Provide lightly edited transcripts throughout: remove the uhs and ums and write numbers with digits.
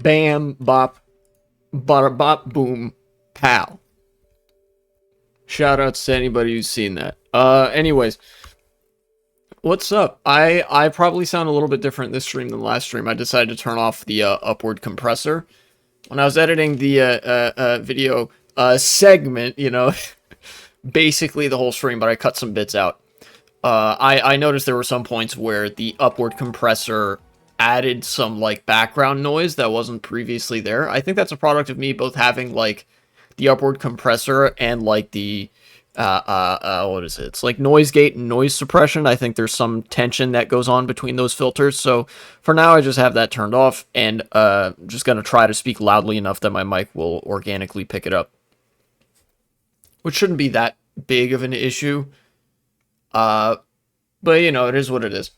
Bam, bop, bada bop, boom, pow. Shout outs to anybody who's seen that. Anyways, what's up? I probably sound a little bit different this stream than last stream. I decided to turn off the upward compressor when I was editing the video segment. You know, basically the whole stream, but I cut some bits out. I noticed there were some points where the upward compressor added some like background noise that wasn't previously there. I think that's a product of me both having like the upward compressor and like the what is it? It's like noise gate and noise suppression. I think there's some tension that goes on between those filters. So for now, I just have that turned off, and just gonna try to speak loudly enough that my mic will organically pick it up, which shouldn't be that big of an issue. But you know, it is what it is.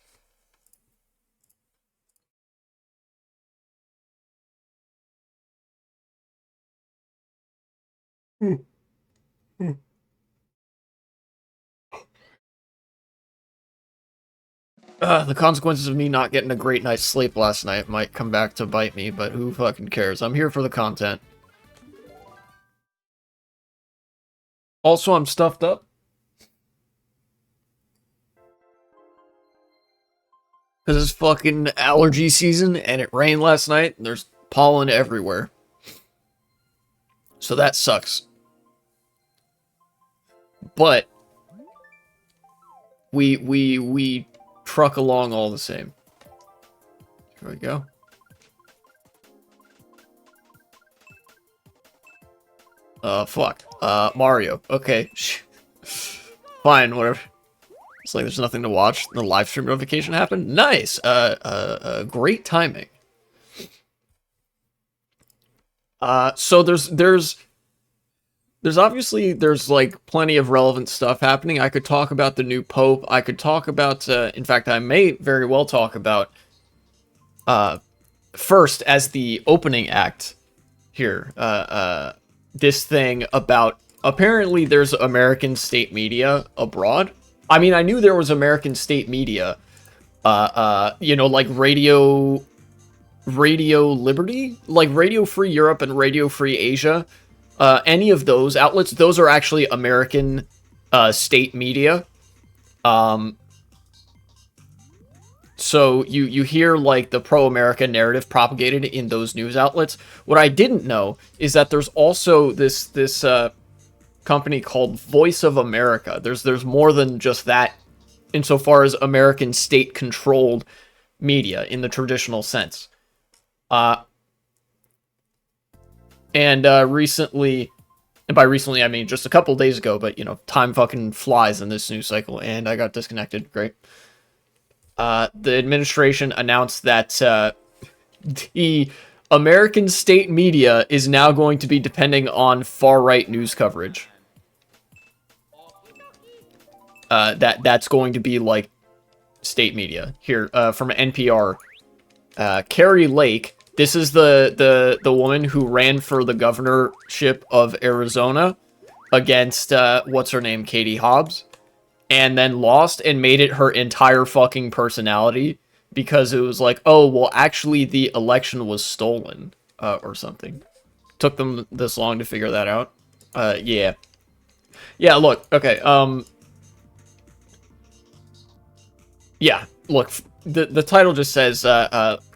The consequences of me not getting a great night's sleep last night might come back to bite me, but who fucking cares? I'm here for the content. Also, I'm stuffed up. Because it's fucking allergy season, and it rained last night, and there's pollen everywhere. So that sucks. But we truck along all the same. Here we go. Fuck. Mario. Okay. Fine, whatever. It's like there's nothing to watch. The live stream notification happened. Nice. Great timing. So there's obviously like plenty of relevant stuff happening. I could talk about the new Pope. I could talk about, in fact, I may very well talk about, first as the opening act here, this thing about, apparently there's American state media abroad. I mean, I knew there was American state media, you know, like Radio Liberty, like Radio Free Europe and Radio Free Asia. Any of those outlets, those are actually American state media. So you hear like the pro-America narrative propagated in those news outlets. What I didn't know is that there's also this company called Voice of America. There's more than just that insofar as American state-controlled media in the traditional sense. Recently, and by recently I mean just a couple days ago, but you know, time fucking flies in this news cycle, and I got disconnected. Great. The administration announced that the American state media is now going to be depending on far-right news coverage. That's going to be like state media. Here, from NPR, Carrie Lake. This is the woman who ran for the governorship of Arizona against, what's her name, Katie Hobbs, and then lost and made it her entire fucking personality because it was like, oh, well, actually the election was stolen, or something. Took them this long to figure that out. Yeah. Yeah, look, okay, yeah, look, the title just says,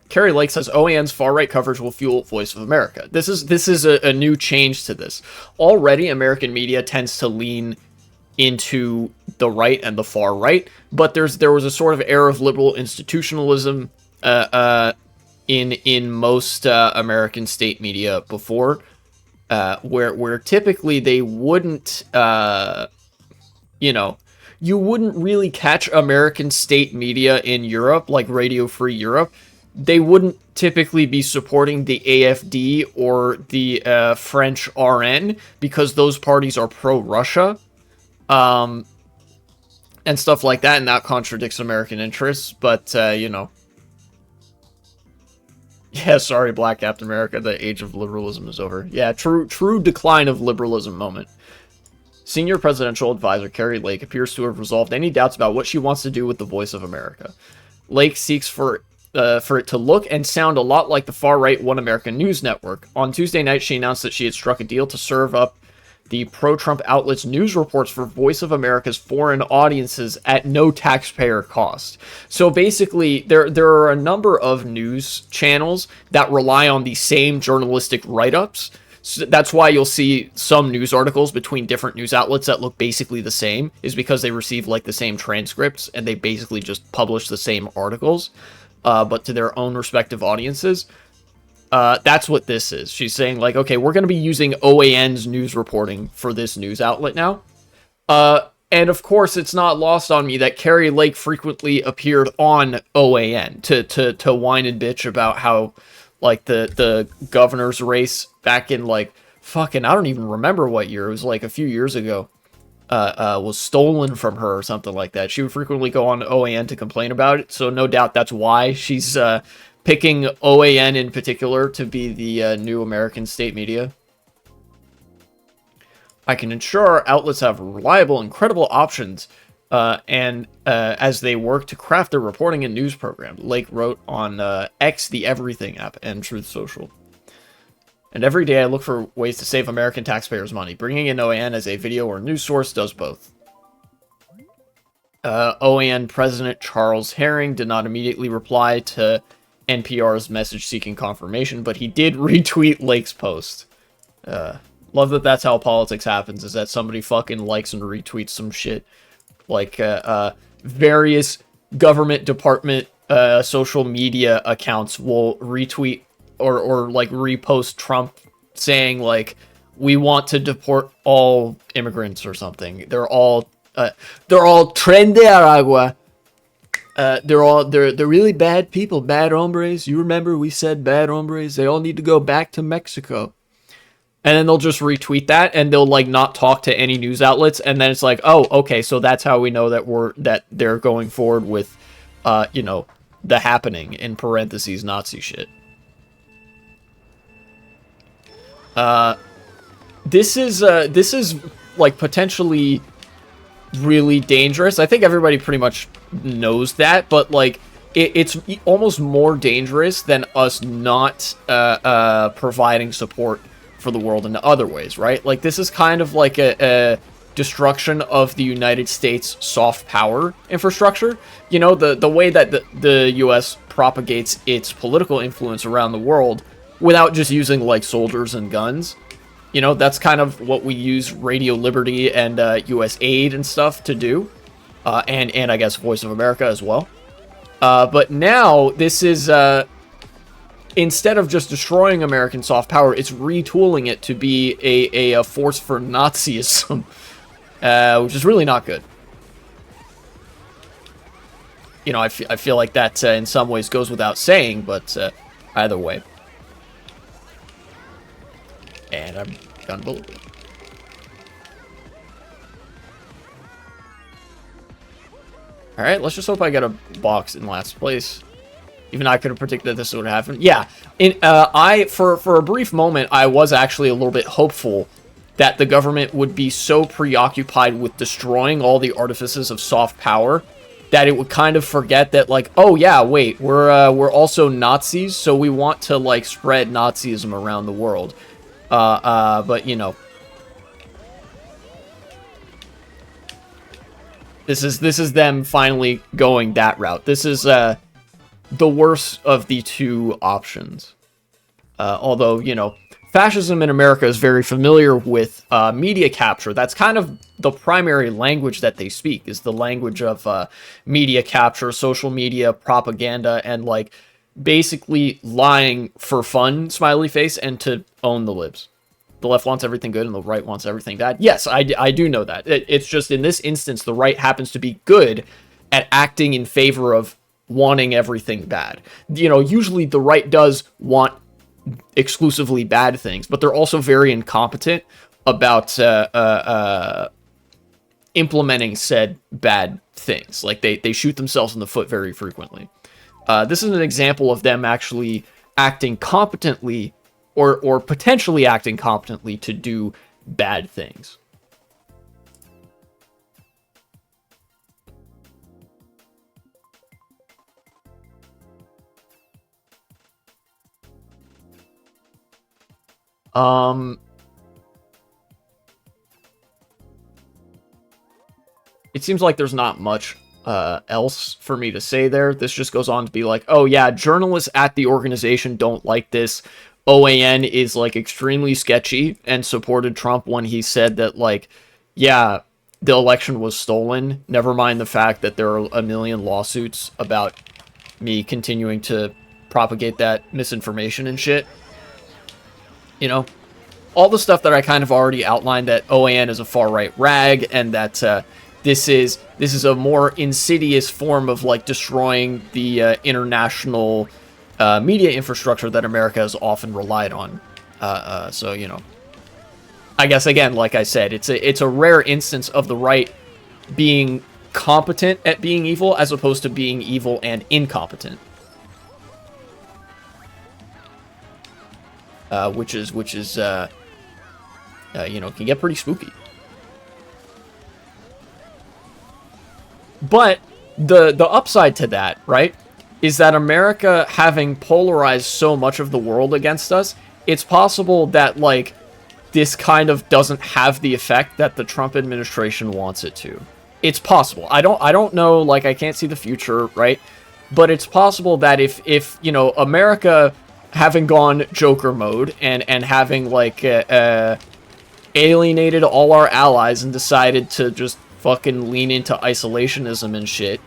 Carrie Lake says OAN's far-right coverage will fuel Voice of America. This is a new change to this. Already, American media tends to lean into the right and the far right, but there was a sort of air of liberal institutionalism in most American state media before, where typically they wouldn't, you know, you wouldn't really catch American state media in Europe, like Radio Free Europe. They wouldn't typically be supporting the AFD or the French RN because those parties are pro-Russia, and stuff like that, and that contradicts American interests, but, you know. Yeah, sorry, Black Captain America, the age of liberalism is over. Yeah, true decline of liberalism moment. Senior presidential advisor Carrie Lake appears to have resolved any doubts about what she wants to do with the Voice of America. Lake seeks for for it to look and sound a lot like the far-right One American News Network. On Tuesday night, she announced that she had struck a deal to serve up the pro-Trump outlets' news reports for Voice of America's foreign audiences at no taxpayer cost. So basically, there are a number of news channels that rely on the same journalistic write-ups. So that's why you'll see some news articles between different news outlets that look basically the same, is because they receive like the same transcripts and they basically just publish the same articles, but to their own respective audiences. That's what this is. She's saying, like, okay, we're going to be using OAN's news reporting for this news outlet now. And of course, it's not lost on me that Carrie Lake frequently appeared on OAN to whine and bitch about how, like, the governor's race back in, like, fucking, I don't even remember what year. It was, like, a few years ago. Was stolen from her or something like that. She would frequently go on OAN to complain about it, so no doubt that's why she's picking OAN in particular to be the new American state media. I can ensure our outlets have reliable and credible options and as they work to craft their reporting and news program, Lake wrote on X, the Everything app, and Truth Social. And every day I look for ways to save American taxpayers money. Bringing in OAN as a video or news source does both. OAN President Charles Herring did not immediately reply to NPR's message seeking confirmation, but he did retweet Lake's post. Love that that's how politics happens, is that somebody fucking likes and retweets some shit. Like, various government department social media accounts will retweet or like repost Trump saying, like, we want to deport all immigrants or something. They're all tren de Aragua. They're really bad people, bad hombres. You remember we said bad hombres? They all need to go back to Mexico. And then they'll just retweet that, and they'll like not talk to any news outlets, and then it's like, oh, okay, so that's how we know that they're going forward with, the happening in parentheses Nazi shit. This is like potentially really dangerous. I think everybody pretty much knows that, but like it's almost more dangerous than us not providing support for the world in other ways, right? Like this is kind of like a destruction of the United States soft power infrastructure. You know, the way that the US propagates its political influence around the world without just using like soldiers and guns. You know, that's kind of what we use Radio Liberty and US Aid and stuff to do. And I guess Voice of America as well. But now this is instead of just destroying American soft power, it's retooling it to be a force for Nazism, which is really not good. You know, I feel like that in some ways goes without saying, but either way. And I'm gun bullet. Alright, let's just hope I get a box in last place. Even I could have predicted this would happen. Yeah, for a brief moment, I was actually a little bit hopeful that the government would be so preoccupied with destroying all the artifices of soft power that it would kind of forget that, like, oh yeah, wait, we're also Nazis, so we want to like spread Nazism around the world. But you know, this is them finally going that route. This is the worst of the two options. Although, you know, fascism in America is very familiar with media capture. That's kind of the primary language that they speak, is the language of media capture, social media, propaganda, and like basically lying for fun, smiley face, and to own the libs. The left wants everything good and the right wants everything bad. Yes, I do know that. It's just in this instance, the right happens to be good at acting in favor of wanting everything bad. You know, usually the right does want exclusively bad things, but they're also very incompetent about implementing said bad things. Like they shoot themselves in the foot very frequently. This is an example of them actually acting competently or potentially acting competently to do bad things. Um, it seems like there's not much else for me to say there. This just goes on to be like, oh yeah, journalists at the organization don't like this. OAN is like extremely sketchy and supported Trump when he said that like, yeah, the election was stolen. Never mind the fact that there are a million lawsuits about me continuing to propagate that misinformation and shit. You know, all the stuff that I kind of already outlined, that OAN is a far-right rag, and that this is a more insidious form of like destroying the international media infrastructure that America has often relied on. So you know, I guess again, like I said, it's a rare instance of the right being competent at being evil as opposed to being evil and incompetent. Which is you know, can get pretty spooky. But the upside to that, right, is that America having polarized so much of the world against us, it's possible that like this kind of doesn't have the effect that the Trump administration wants it to. It's possible. I don't know, like I can't see the future, right? But it's possible that if you know, America having gone Joker mode and having like alienated all our allies and decided to just fucking lean into isolationism and shit,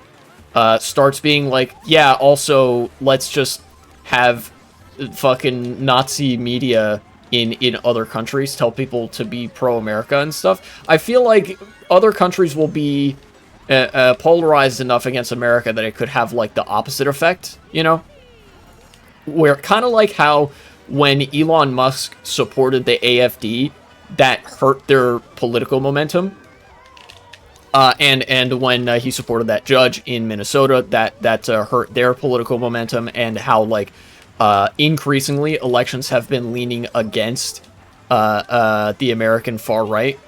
starts being like, yeah, also, let's just have fucking Nazi media in other countries tell people to be pro-America and stuff. I feel like other countries will be polarized enough against America that it could have, like, the opposite effect, you know? Where, kind of like how when Elon Musk supported the AFD, that hurt their political momentum. And when he supported that judge in Minnesota, that hurt their political momentum, and how like increasingly elections have been leaning against the American far right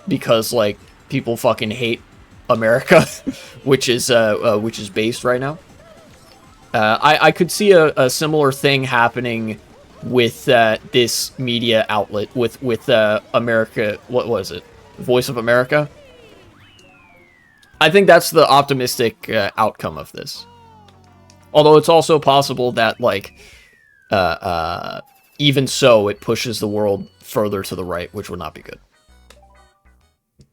because like people fucking hate America, which is based right now. I could see a similar thing happening with this media outlet with America. What was it? Voice of America. I think that's the optimistic outcome of this. Although it's also possible that, like, even so, it pushes the world further to the right, which would not be good. I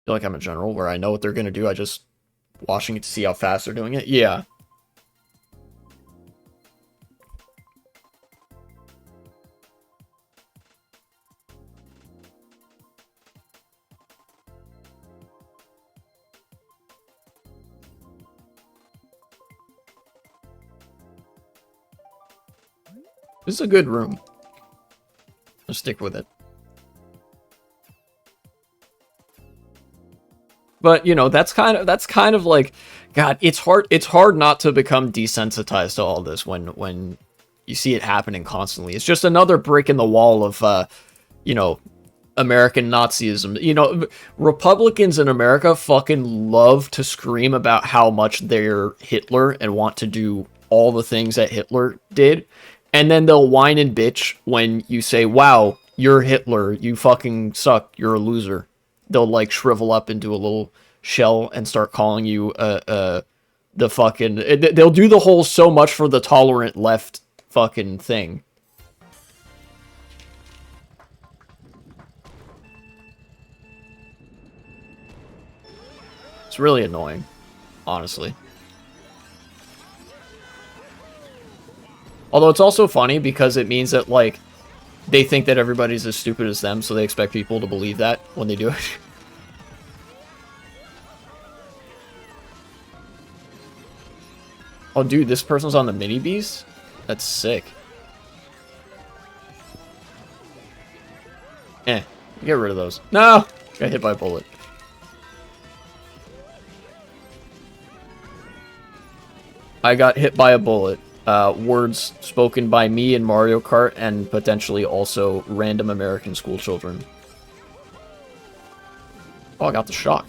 feel like I'm a general where I know what they're going to do. I just watching it to see how fast they're doing it. Yeah. This is a good room. I'll stick with it. But you know, that's kind of like, God, it's hard not to become desensitized to all this when you see it happening constantly. It's just another brick in the wall of you know, American Nazism. You know, Republicans in America fucking love to scream about how much they're Hitler and want to do all the things that Hitler did. And then they'll whine and bitch when you say, wow, you're Hitler, you fucking suck, you're a loser. They'll like shrivel up into a little shell and start calling you the fucking... They'll do the whole so much for the tolerant left fucking thing. It's really annoying, honestly. Although it's also funny because it means that, like, they think that everybody's as stupid as them, so they expect people to believe that when they do it. Oh, dude, this person's on the mini beast? That's sick. Get rid of those. No! Got hit by a bullet. I got hit by a bullet. Words spoken by me in Mario Kart and potentially also random American school children. Oh, I got the shock.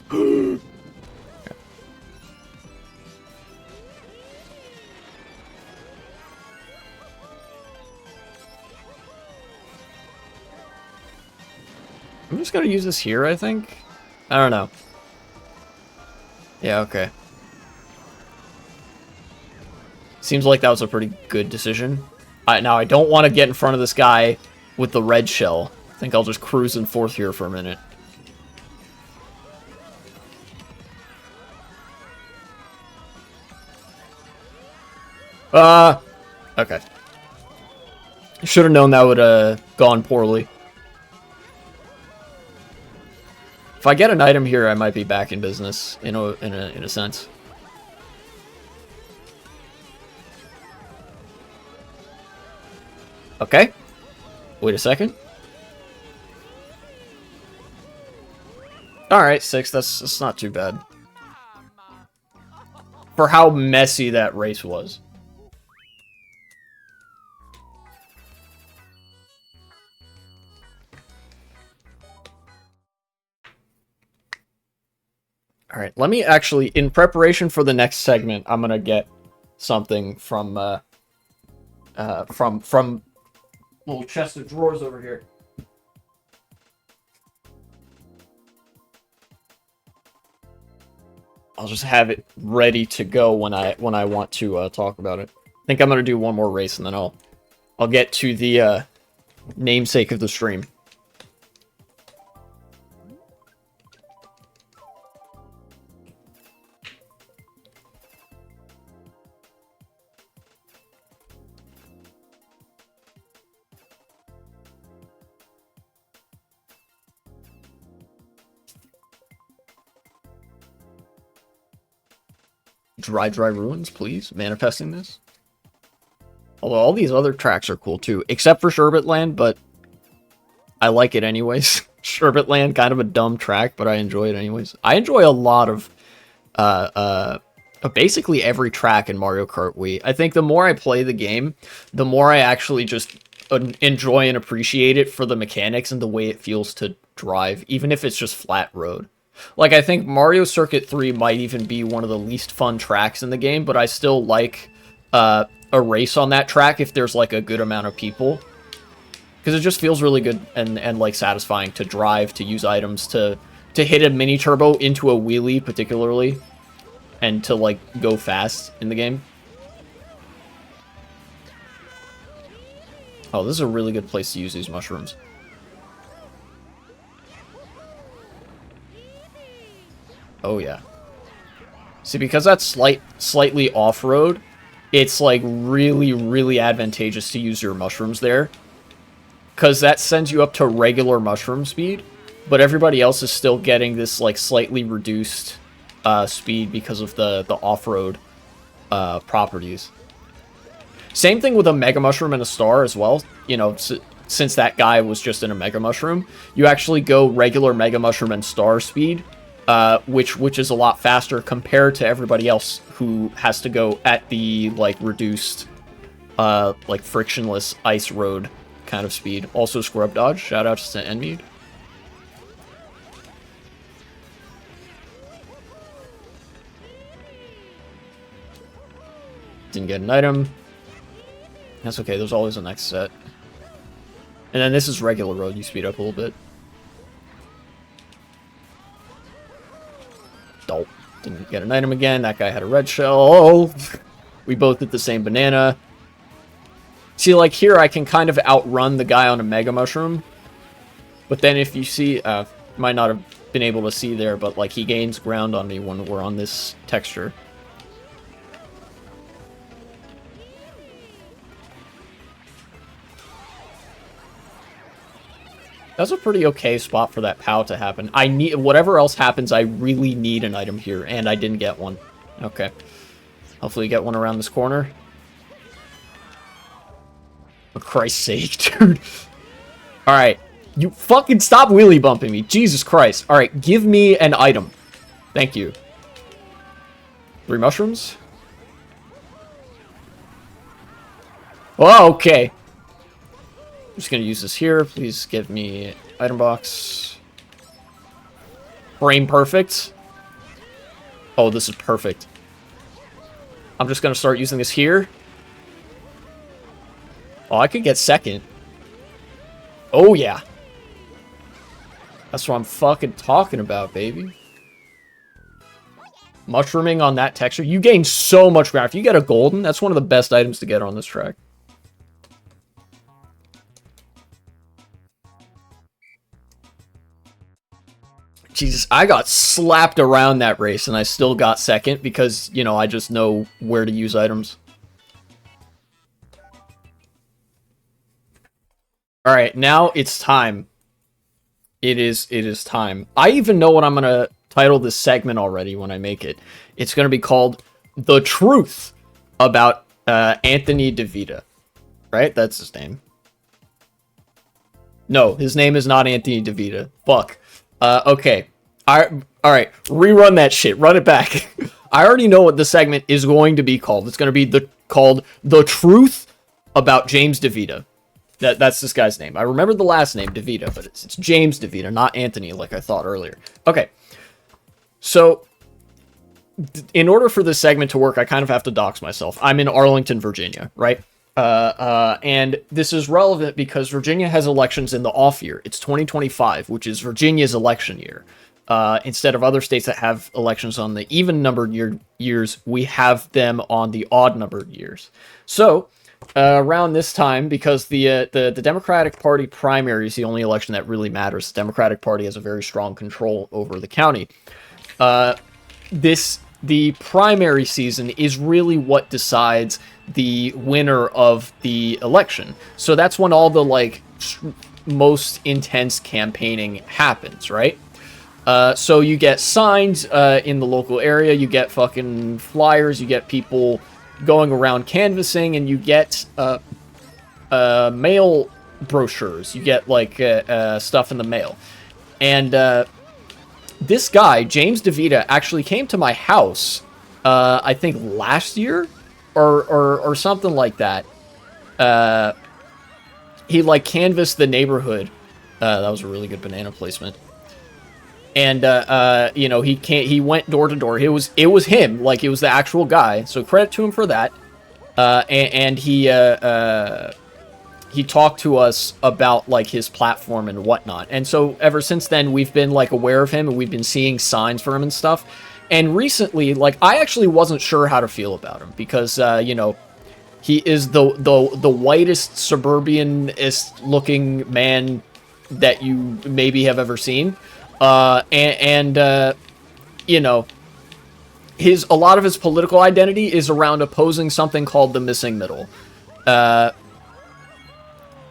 I'm just gonna use this here, I think. I don't know. Yeah, okay. Seems like that was a pretty good decision. Now, I don't want to get in front of this guy with the red shell. I think I'll just cruise in fourth here for a minute. Okay. Should have known that would have gone poorly. If I get an item here, I might be back in business, in a sense. Okay. Wait a second. Alright, 6. That's not too bad. For how messy that race was. Alright, let me actually, in preparation for the next segment, I'm gonna get something from little chest of drawers over here. I'll just have it ready to go when I want to talk about it. I think I'm gonna do one more race and then I'll get to the namesake of the stream. Dry Ruins, please. Manifesting this. Although all these other tracks are cool too, except for Sherbet Land, but I like it anyways. Sherbet Land, kind of a dumb track, but I enjoy it anyways. I enjoy a lot of basically every track in Mario Kart Wii. I think the more I play the game, the more I actually just enjoy and appreciate it for the mechanics and the way it feels to drive, even if it's just flat road. Like, I think Mario Circuit 3 might even be one of the least fun tracks in the game, but I still like a race on that track if there's, like, a good amount of people. Because it just feels really good and like, satisfying to drive, to use items, to hit a mini-turbo into a wheelie, particularly, and to, like, go fast in the game. Oh, this is a really good place to use these mushrooms. Oh, yeah. See, because that's slightly off-road, it's, like, really, really advantageous to use your mushrooms there. Because that sends you up to regular mushroom speed, but everybody else is still getting this, like, slightly reduced speed because of the off-road properties. Same thing with a Mega Mushroom and a Star as well. You know, since that guy was just in a Mega Mushroom, you actually go regular Mega Mushroom and Star speed, which is a lot faster compared to everybody else who has to go at the, like, reduced, like, frictionless ice road kind of speed. Also Scrub Dodge. Shoutouts to Enmead. Didn't get an item. That's okay, there's always a next set. And then this is regular road, you speed up a little bit. Dope. Didn't get an item again. That guy had a red shell. Oh! We both did the same banana. See, like, here I can kind of outrun the guy on a Mega Mushroom. But then if you see, might not have been able to see there, but, like, he gains ground on me when we're on this texture. That's a pretty okay spot for that POW to happen. I need, whatever else happens, I really need an item here, and I didn't get one. Okay. Hopefully get one around this corner. For Christ's sake, dude. Alright. You fucking stop wheelie bumping me. Jesus Christ. Alright, give me an item. Thank you. 3 mushrooms? Oh, okay. I'm just gonna use this here. Please give me item box. Frame perfect. Oh, this is perfect. I'm just gonna start using this here. Oh, I could get second. Oh, yeah. That's what I'm fucking talking about, baby. Mushrooming on that texture. You gain so much ground. If you get a golden, that's one of the best items to get on this track. Jesus, I got slapped around that race and I still got second because, you know, I just know where to use items. Alright, now it's time. It is time. I even know what I'm gonna title this segment already when I make it. It's gonna be called The Truth About Anthony DeVita. Right? That's his name. No, his name is not Anthony DeVita. Fuck. Okay. Alright, rerun that shit. Run it back. I already know what the segment is going to be called. It's going to be called The Truth About James DeVita. That's this guy's name. I remember the last name, DeVita, but it's James DeVita, not Anthony, like I thought earlier. Okay. So, in order for this segment to work, I kind of have to dox myself. I'm in Arlington, Virginia, right? And this is relevant because Virginia has elections in the off year. It's 2025, which is Virginia's election year. Instead of other states that have elections on the even-numbered years, we have them on the odd-numbered years. So, around this time, because the Democratic Party primary is the only election that really matters, the Democratic Party has a very strong control over the county. The primary season is really what decides the winner of the election. So that's when all the, like, most intense campaigning happens, right? So you get signs in the local area, you get fucking flyers, you get people going around canvassing, and you get mail brochures. You get, like, stuff in the mail. And this guy, James DeVita, actually came to my house, I think last year, or something like that. He, like, canvassed the neighborhood. That was a really good banana placement. And, you know, he went door to door. It was him, like, it was the actual guy. So credit to him for that. And he talked to us about, like, his platform and whatnot. And so ever since then, we've been, like, aware of him, and we've been seeing signs for him and stuff. And recently, like, I actually wasn't sure how to feel about him because, you know, he is the whitest, suburban-ist looking man that you maybe have ever seen. You know, a lot of his political identity is around opposing something called the missing middle,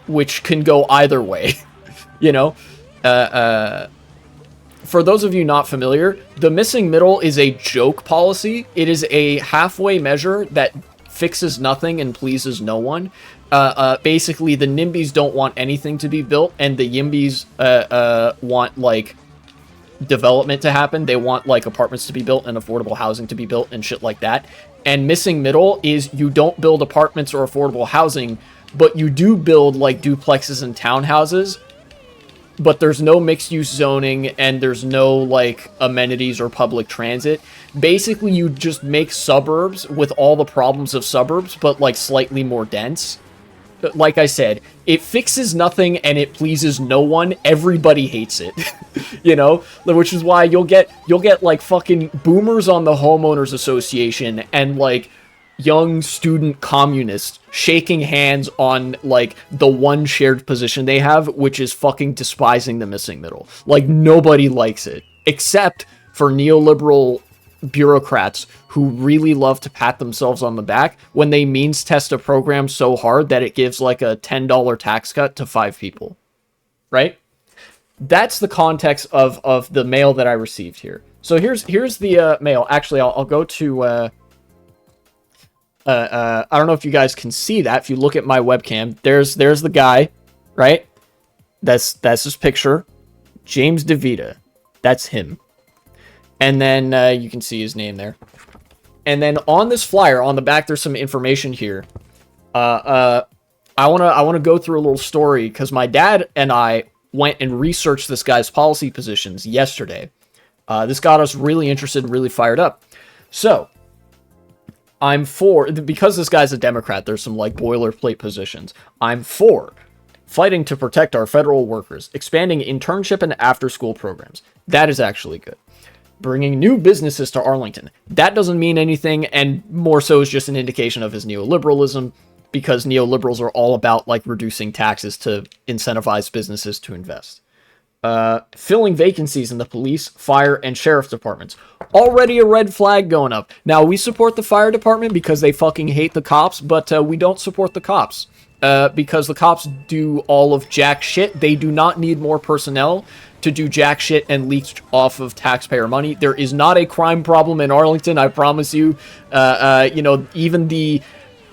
which can go either way, you know. For those of you not familiar, the missing middle is a joke policy. It is a halfway measure that fixes nothing and pleases no one. Basically, the NIMBYs don't want anything to be built, and the YIMBYs want, like, development to happen. They want, like, apartments to be built and affordable housing to be built and shit like that. And missing middle is you don't build apartments or affordable housing, but you do build, like, duplexes and townhouses, but there's no mixed-use zoning and there's no, like, amenities or public transit. Basically, you just make suburbs with all the problems of suburbs, but, like, slightly more dense. Like I said, it fixes nothing and it pleases no one. Everybody hates it, you know, which is why you'll get like fucking boomers on the homeowners association and like young student communists shaking hands on like the one shared position they have, which is fucking despising the missing middle. Like nobody likes it except for neoliberal bureaucrats who really love to pat themselves on the back when they means test a program so hard that it gives like a $10 tax cut to 5 people, right? That's the context of the mail that I received here. So here's the mail. Actually, I'll go to I don't know if you guys can see that. If you look at my webcam, there's the guy, right? That's his picture, James DeVita. That's him. And then you can see his name there. And then on this flyer, on the back, there's some information here. I wanna go through a little story because my dad and I went and researched this guy's policy positions yesterday. This got us really interested and really fired up. So I'm for, because this guy's a Democrat, there's some like boilerplate positions. I'm for fighting to protect our federal workers, expanding internship and after-school programs. That is actually good. Bringing new businesses to Arlington. That doesn't mean anything, and more so is just an indication of his neoliberalism, because neoliberals are all about like reducing taxes to incentivize businesses to invest. Filling vacancies in the police, fire, and sheriff's departments. Already a red flag going up. Now, we support the fire department because they fucking hate the cops, but we don't support the cops. Because the cops do all of jack shit. They do not need more personnel to do jack shit and leech off of taxpayer money. There is not a crime problem in Arlington, I promise you. You know, even the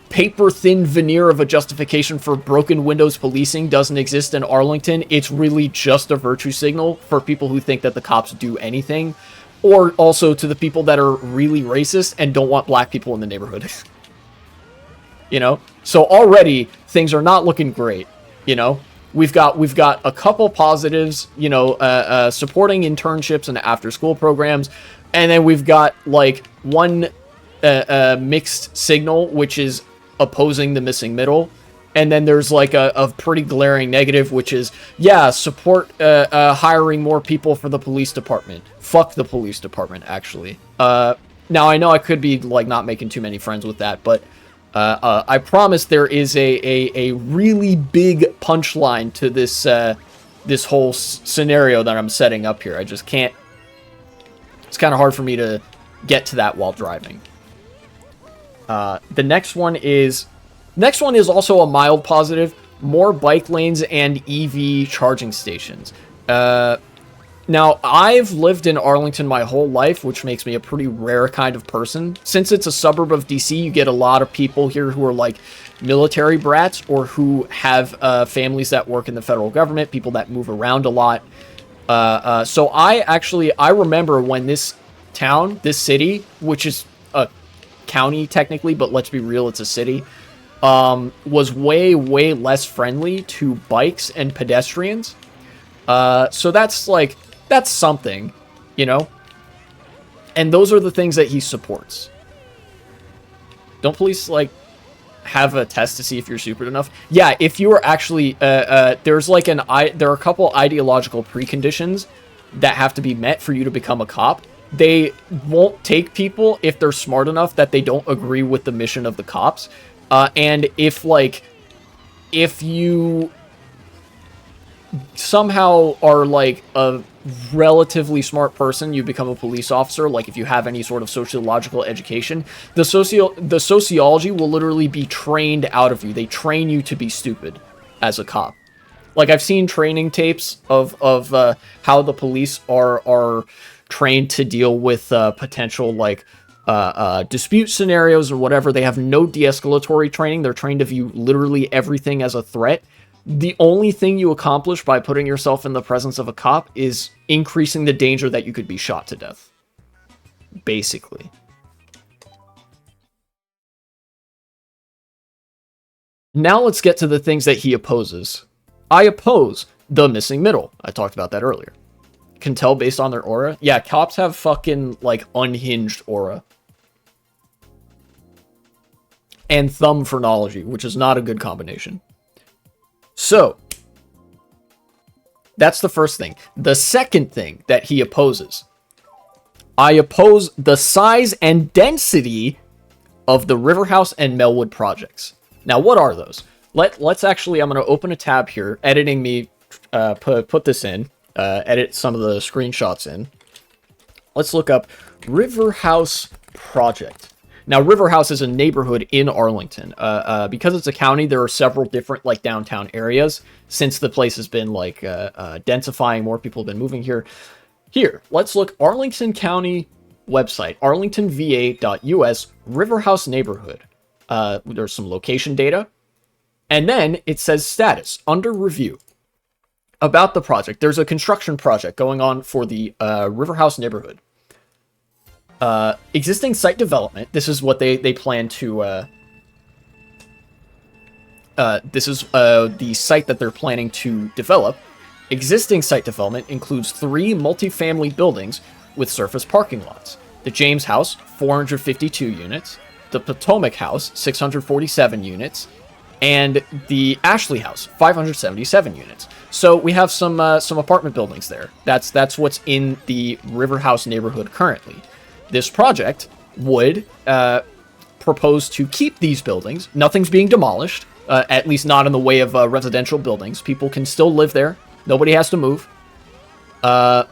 paper-thin veneer of a justification for broken windows policing doesn't exist in Arlington. It's really just a virtue signal for people who think that the cops do anything, or also to the people that are really racist and don't want black people in the neighborhood. You know? So already, things are not looking great, you know? We've got a couple positives, you know, supporting internships and after-school programs, and then we've got, like, one mixed signal, which is opposing the missing middle, and then there's, like, a pretty glaring negative, which is, yeah, support hiring more people for the police department. Fuck the police department, actually. Now, I know I could be, like, not making too many friends with that, but I promise there is a really big punchline to this this whole scenario that I'm setting up here. I just can't. It's kind of hard for me to get to that while driving. The next one is also a mild positive. More bike lanes and EV charging stations. Now, I've lived in Arlington my whole life, which makes me a pretty rare kind of person. Since it's a suburb of DC, you get a lot of people here who are like military brats or who have families that work in the federal government, people that move around a lot. So I remember when this city, which is a county technically, but let's be real, it's a city, was way, way less friendly to bikes and pedestrians. So that's something, you know? And those are the things that he supports. Don't police, like, have a test to see if you're stupid enough? Yeah, if you are actually, there's like there are a couple ideological preconditions that have to be met for you to become a cop. They won't take people if they're smart enough that they don't agree with the mission of the cops. And if you somehow are like a relatively smart person, you become a police officer, like if you have any sort of sociological education, the sociology will literally be trained out of you. They train you to be stupid as a cop. Like, I've seen training tapes of how the police are trained to deal with potential, like, dispute scenarios or whatever. They have no de-escalatory training. They're trained to view literally everything as a threat. The only thing you accomplish by putting yourself in the presence of a cop is increasing the danger that you could be shot to death. Basically. Now let's get to the things that he opposes. I oppose the missing middle. I talked about that earlier. Can tell based on their aura. Yeah, cops have fucking, like, unhinged aura. And thumb phrenology, which is not a good combination. So, that's the first thing. The second thing that he opposes. I oppose the size and density of the Riverhouse and Melwood projects. Now, what are those? Let's actually, I'm going to open a tab here, editing me, put this in, edit some of the screenshots in. Let's look up Riverhouse project. Now, Riverhouse is a neighborhood in Arlington. Because it's a county, there are several different, like, downtown areas. Since the place has been, like, densifying, more people have been moving here. Here, let's look Arlington County website, arlingtonva.us, Riverhouse neighborhood. There's some location data. And then it says status, under review. About the project, there's a construction project going on for the Riverhouse neighborhood. Existing site development. This is what they plan to. This is the site that they're planning to develop. Existing site development includes 3 multifamily buildings with surface parking lots. The James House, 452 units. The Potomac House, 647 units. and the Ashley House, 577 units. So we have some apartment buildings there. That's what's in the River House neighborhood currently. This project would propose to keep these buildings. Nothing's being demolished, at least not in the way of residential buildings. People can still live there. Nobody has to move. And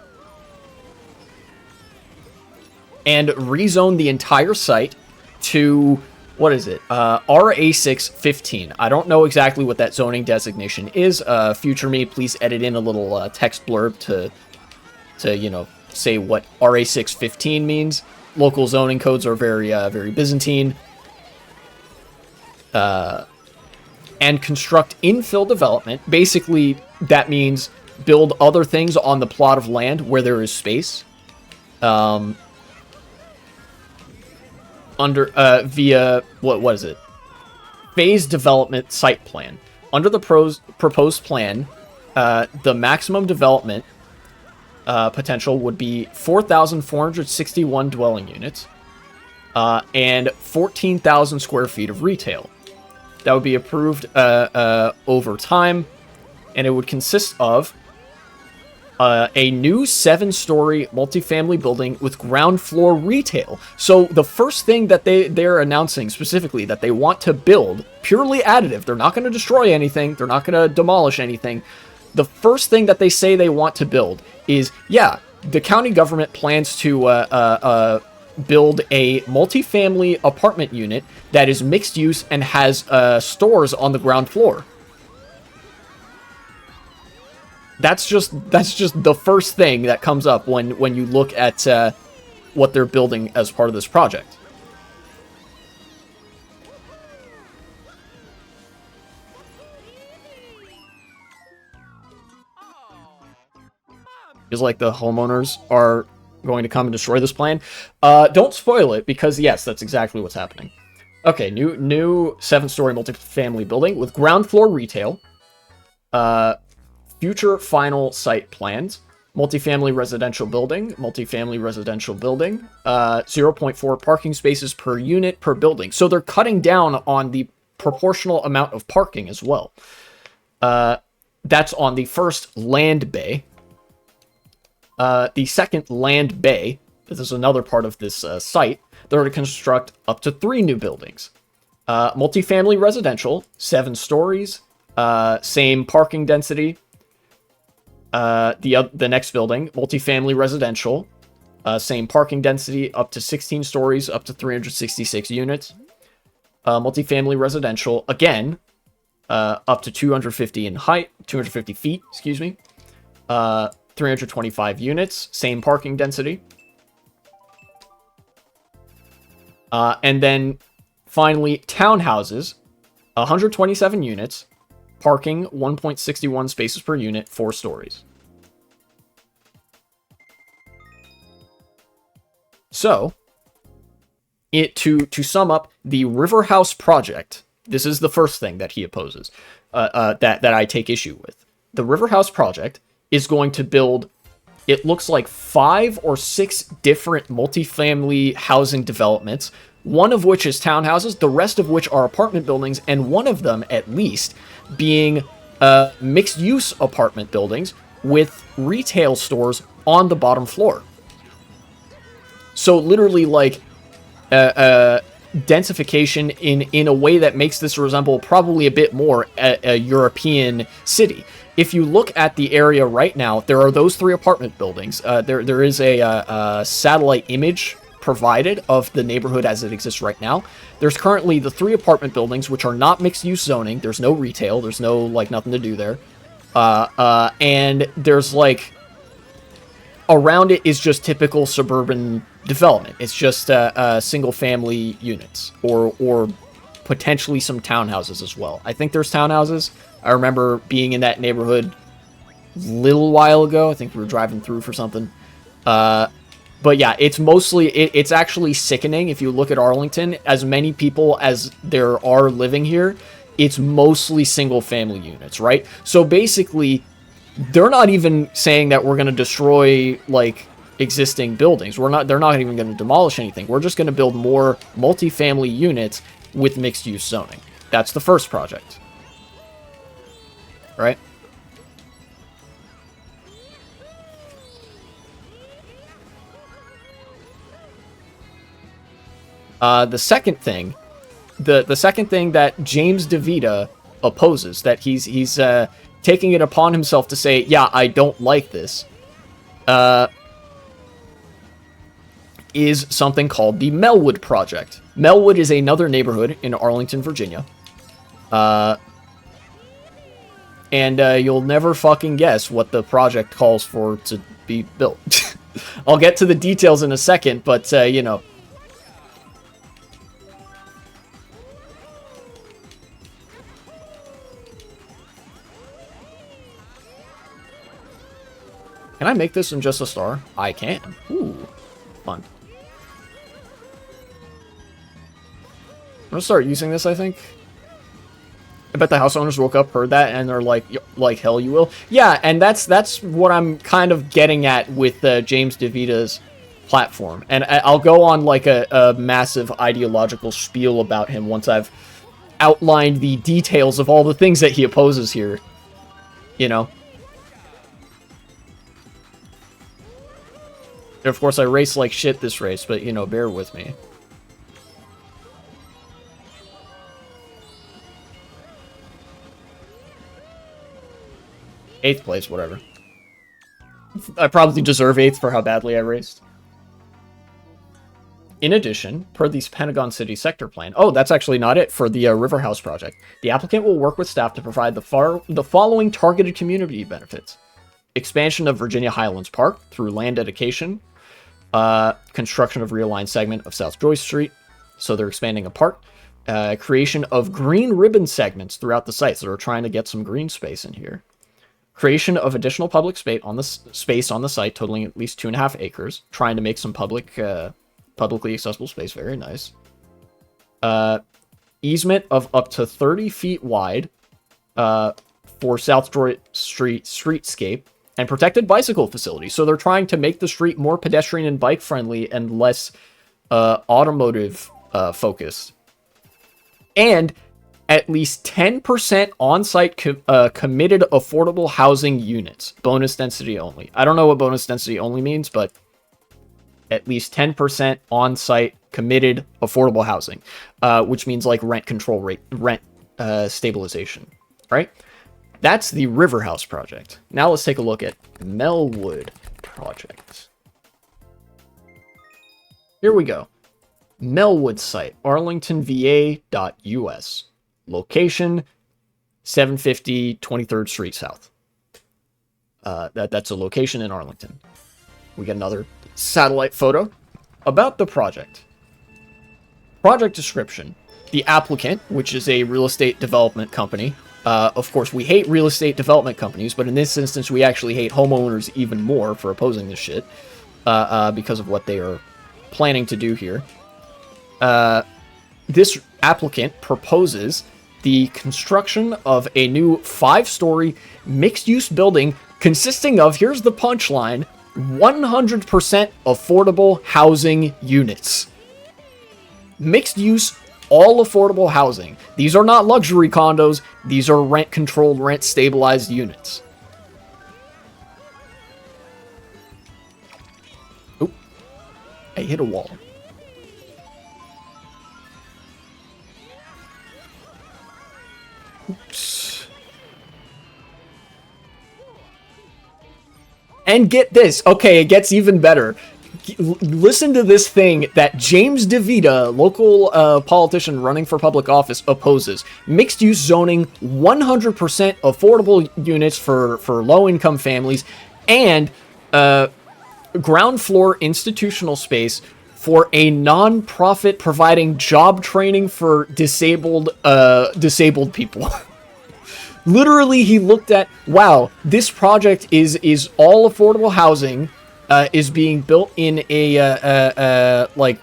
rezone the entire site to, what is it? RA615. I don't know exactly what that zoning designation is. Future me, please edit in a little text blurb to you know, say what RA615 means. Local zoning codes are very Byzantine. And construct infill development. Basically, that means build other things on the plot of land where there is space. Via what is it? Phase development site plan. Under the proposed plan, the maximum development potential would be 4,461 dwelling units and 14,000 square feet of retail. That would be approved over time, and it would consist of a new 7-story multifamily building with ground floor retail. So the first thing that they're announcing specifically that they want to build, purely additive, they're not going to destroy anything, they're not going to demolish anything. The first thing that they say they want to build is, yeah, the county government plans to build a multifamily apartment unit that is mixed use and has stores on the ground floor. That's just the first thing that comes up when you look at what they're building as part of this project. Feels like the homeowners are going to come and destroy this plan. Don't spoil it, because yes, that's exactly what's happening. Okay, new 7-story multifamily building with ground floor retail. Future final site plans. Multifamily residential building. 0.4 parking spaces per unit per building. So they're cutting down on the proportional amount of parking as well. That's on the first land bay. The second land bay, this is another part of this site, they're going to construct up to 3 new buildings. Multifamily residential, 7 stories, same parking density. The next building, multifamily residential, same parking density, up to 16 stories, up to 366 units. Multifamily residential, again, up to 250 in height, 250 feet, excuse me. 325 units, same parking density. And then finally, townhouses, 127 units, parking 1.61 spaces per unit, 4 stories. So, to sum up, the River House project, this is the first thing that he opposes, that I take issue with. The River House project is going to build, it looks like 5 or 6 different multifamily housing developments, one of which is townhouses, the rest of which are apartment buildings, and one of them, at least, being mixed-use apartment buildings with retail stores on the bottom floor. So literally, like, densification in a way that makes this resemble probably a bit more a European city. If you look at the area right now, there are those 3 apartment buildings. There is a satellite image provided of the neighborhood as it exists right now. There's currently the 3 apartment buildings, which are not mixed-use zoning. There's no retail. There's no, like, nothing to do there. And there's, like, around it is just typical suburban development. It's just single-family units or potentially some townhouses as well. I think there's townhouses. I remember being in that neighborhood a little while ago. I think we were driving through for something. But yeah, it's mostly, it's actually sickening. If you look at Arlington, as many people as there are living here, it's mostly single-family units, right? So basically, they're not even saying that we're going to destroy, like, existing buildings. They're not even going to demolish anything. We're just going to build more multifamily units with mixed-use zoning. That's the first project. Right? The second thing, the second thing that James DeVita opposes, that he's taking it upon himself to say, yeah, I don't like this, is something called the Melwood Project. Melwood is another neighborhood in Arlington, Virginia. And you'll never fucking guess what the project calls for to be built. I'll get to the details in a second, but, you know. Can I make this in just a star? I can. Ooh, fun. I'm gonna start using this, I think. I bet the house owners woke up, heard that, and they're like hell you will. Yeah, and that's what I'm kind of getting at with James DeVita's platform. And I'll go on like a massive ideological spiel about him once I've outlined the details of all the things that he opposes here. You know? And of course, I race like shit this race, but, you know, bear with me. Eighth place, whatever. I probably deserve 8th for how badly I raced. In addition, per the Pentagon City sector plan... Oh, that's actually not it for the River House project. The applicant will work with staff to provide the following targeted community benefits. Expansion of Virginia Highlands Park through land dedication. Construction of realigned segment of South Joyce Street. So they're expanding a park. Creation of green ribbon segments throughout the site. So they're trying to get some green space in here. Creation of additional public space on the site, totaling at least 2.5 acres. Trying to make some publicly accessible space. Very nice. Easement of up to 30 feet wide for South Joyce Street streetscape. And protected bicycle facility. So they're trying to make the street more pedestrian and bike friendly and less automotive focused. And at least 10% on-site committed affordable housing units. Bonus density only. I don't know what bonus density only means, but at least 10% on-site committed affordable housing, which means like rent control rate, rent stabilization, right? That's the River House project. Now let's take a look at Melwood project. Here we go. Melwood site, arlingtonva.us. Location, 750 23rd Street South. That's a location in Arlington. We get another satellite photo about the project. Project description. The applicant, which is a real estate development company. Of course, we hate real estate development companies, but in this instance, we actually hate homeowners even more for opposing this shit, because of what they are planning to do here. This applicant proposes the construction of a new 5-story mixed-use building consisting of, here's the punchline, 100% affordable housing units. Mixed-use, all affordable housing. These are not luxury condos. These are rent-controlled, rent-stabilized units. Oop. I hit a wall. Oops. And get this. Okay, it gets even better. Listen to this thing that James DeVita, local politician running for public office, opposes. Mixed-use zoning, 100% affordable units for low-income families, and ground floor institutional space for a non-profit providing job training for disabled people. Literally, he looked at, wow, this project is all affordable housing, is being built in a, like,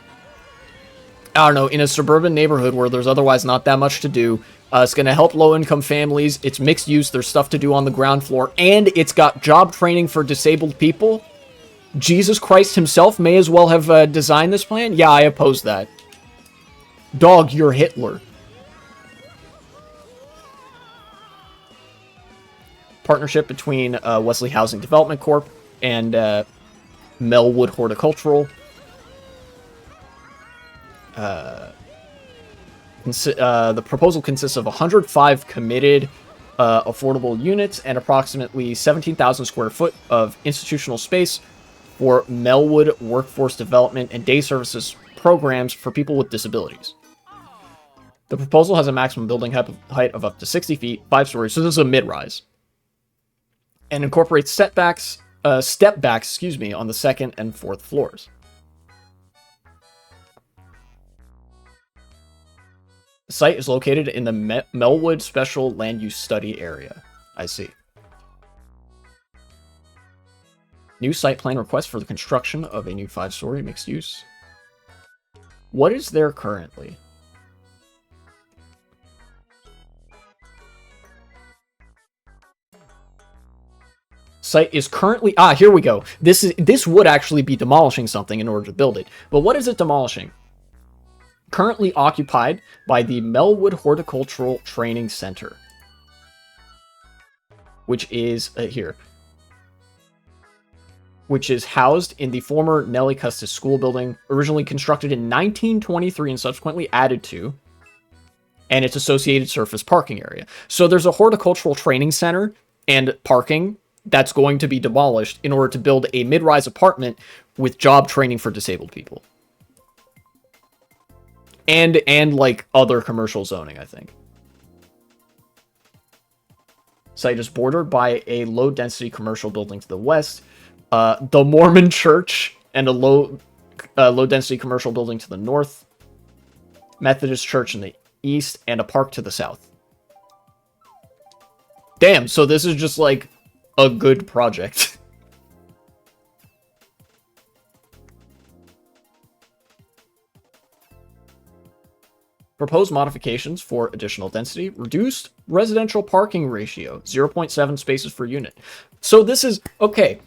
I don't know, in a suburban neighborhood where there's otherwise not that much to do. It's going to help low-income families. It's mixed use. There's stuff to do on the ground floor. And it's got job training for disabled people. Jesus Christ himself may as well have designed this plan. Yeah, I oppose that. Dog, you're Hitler. partnership between Wesley Housing Development Corp. and Melwood Horticultural. The proposal consists of 105 committed affordable units and approximately 17,000 square foot of institutional space for Melwood workforce development and day services programs for people with disabilities. The proposal has a maximum building height of up to 60 feet, 5 stories, so this is a mid-rise, and incorporates step backs, on the second and fourth floors. The site is located in the Melwood Special Land Use Study area. I see. New site plan request for the construction of a new 5-story mixed use. What is there currently? Site is currently... here we go. This would actually be demolishing something in order to build it. But what is it demolishing? Currently occupied by the Melwood Horticultural Training Center. Which is here. Which is housed in the former Nellie Custis School building, originally constructed in 1923 and subsequently added to, and its associated surface parking area. So there's a horticultural training center and parking that's going to be demolished in order to build a mid-rise apartment with job training for disabled people. And like other commercial zoning, I think. Site is bordered by a low-density commercial building to the west, the Mormon Church, and a low-density commercial building to the north, Methodist Church in the east, and a park to the south. Damn, so this is just like a good project. Proposed modifications for additional density, reduced residential parking ratio, 0.7 spaces per unit. So this is, okay,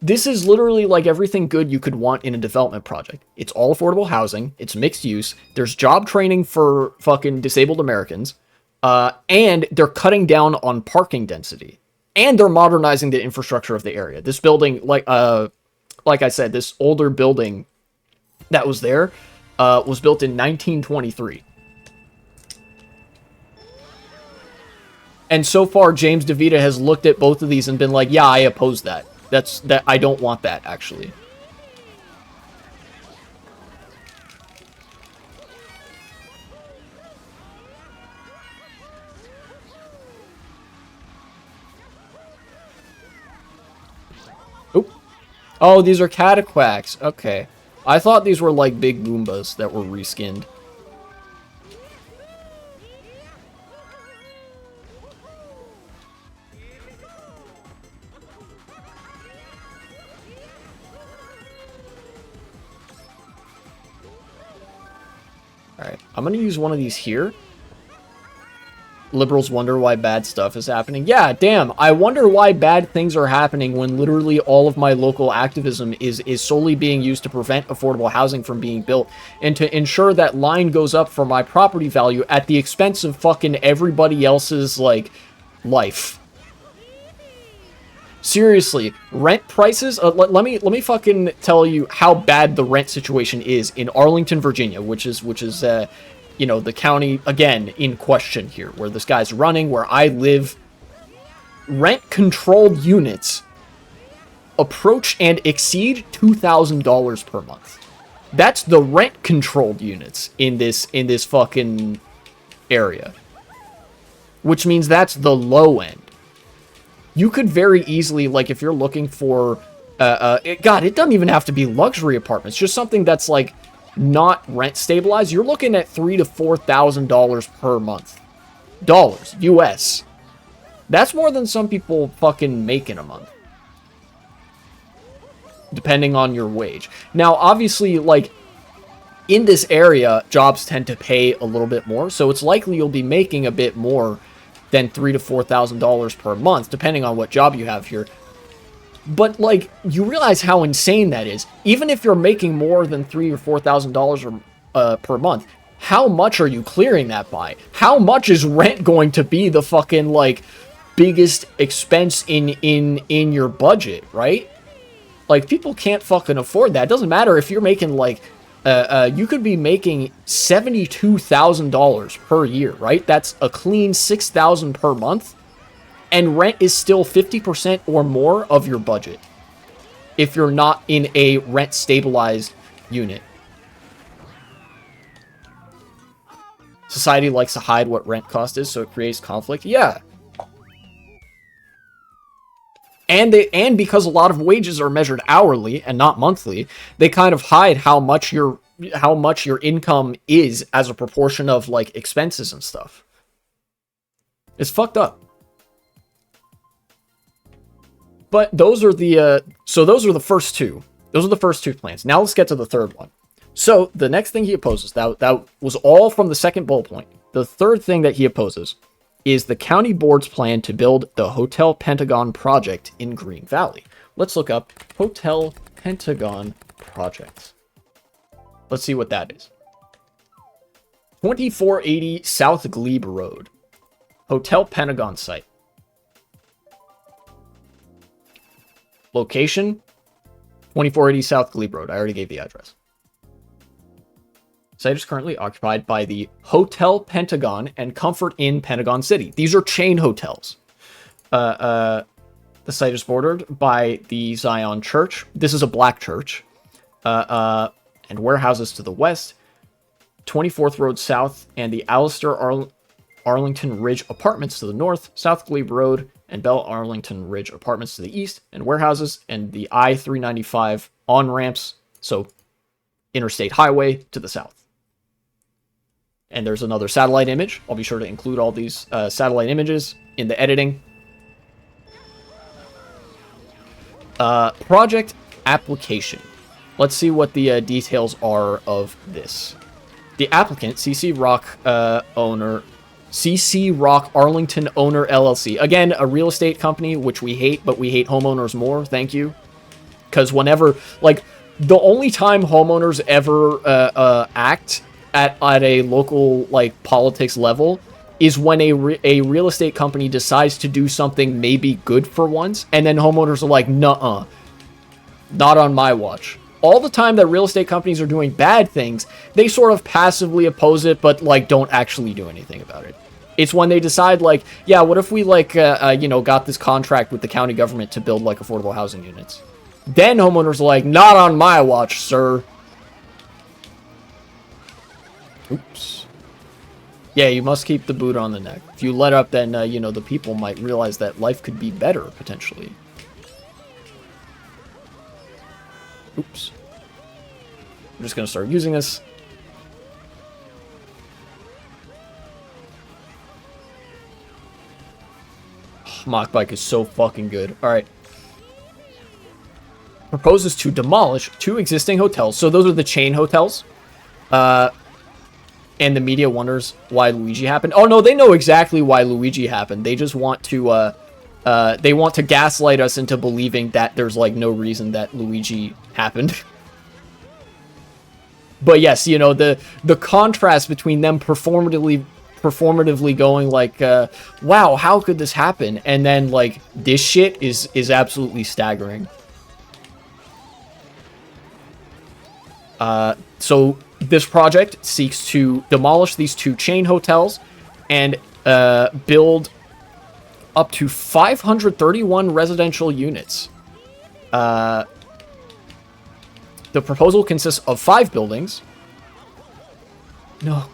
this is literally like everything good you could want in a development project. It's all affordable housing, it's mixed use, there's job training for fucking disabled Americans, and they're cutting down on parking density. And they're modernizing the infrastructure of the area. This building, like I said, this older building that was there was built in 1923. And so far, James DeVita has looked at both of these and been like, yeah, I oppose that. I don't want that, actually. Oop. Oh, these are cataquacks. Okay. I thought these were like big Goombas that were reskinned. Alright, I'm gonna use one of these here. Liberals wonder why bad stuff is happening. Yeah, damn, I wonder why bad things are happening when literally all of my local activism is solely being used to prevent affordable housing from being built and to ensure that line goes up for my property value at the expense of fucking everybody else's, like, life. Seriously, rent prices, let me fucking tell you how bad the rent situation is in Arlington, Virginia, which is you know, the county, again, in question here, where this guy's running, where I live. Rent-controlled units approach and exceed $2,000 per month. That's the rent-controlled units in this fucking area. Which means that's the low end. You could very easily, like, if you're looking for, God, it doesn't even have to be luxury apartments, just something that's, like, not rent stabilized, you're looking at $3,000 to $4,000 per month. Dollars, US. That's more than some people fucking make in a month. Depending on your wage. Now, obviously, like, in this area, jobs tend to pay a little bit more, so it's likely you'll be making a bit more than $3,000 to $4,000 per month, depending on what job you have here. But, like, you realize how insane that is. Even if you're making more than $3,000 or $4,000 per month, how much are you clearing that by? How much is rent going to be the fucking, like, biggest expense in your budget, right? Like, people can't fucking afford that. It doesn't matter if you're making, like, you could be making $72,000 per year, right? That's a clean $6,000 per month. And rent is still 50% or more of your budget if you're not in a rent-stabilized unit. Society likes to hide what rent cost is, so it creates conflict. Yeah. And because a lot of wages are measured hourly and not monthly, they kind of hide how much your income is as a proportion of, like, expenses and stuff. It's fucked up. But those are the those are the first two. Those are the first two plans. Now let's get to the third one. So the next thing he opposes, that was all from the second bullet point. The third thing that he opposes is the county board's plan to build the Hotel Pentagon project in Green Valley. Let's look up Hotel Pentagon project. Let's see what that is. 2480 South Glebe Road. Hotel Pentagon site. Location, 2480 South Glebe Road. I already gave the address. Site is currently occupied by the Hotel Pentagon and Comfort Inn Pentagon City. These are chain hotels. The site is bordered by the Zion Church. This is a black church. And warehouses to the west. 24th Road South and the Alistair Arlington Ridge Apartments to the north. South Glebe Road and Bell Arlington Ridge Apartments to the east. And warehouses and the I-395 on-ramps. So interstate highway to the south. And there's another satellite image. I'll be sure to include all these satellite images in the editing. Project application. Let's see what the details are of this. The applicant, CC Rock Arlington Owner LLC. Again, a real estate company, which we hate, but we hate homeowners more. Thank you. Because whenever, like, the only time homeowners ever act at a local, like, politics level is when a real estate company decides to do something maybe good for once, and then homeowners are like, nuh-uh, not on my watch. All the time that real estate companies are doing bad things, they sort of passively oppose it, but, like, don't actually do anything about it. It's when they decide, like, yeah, what if we, like, got this contract with the county government to build, like, affordable housing units? Then homeowners are like, not on my watch, sir. Oops. Yeah, you must keep the boot on the neck. If you let up, then, the people might realize that life could be better, potentially. Oops. I'm just going to start using this. Mock Bike is so fucking good. Alright. Proposes to demolish 2 existing hotels. So those are the chain hotels. And the media wonders why Luigi happened. Oh no, they know exactly why Luigi happened. They just want to, they want to gaslight us into believing that there's, like, no reason that Luigi happened. But yes, the contrast between them performatively going, like, wow, how could this happen? And then, like, this shit is absolutely staggering. So this project seeks to demolish these 2 chain hotels and build up to 531 residential units. The proposal consists of 5 buildings. No.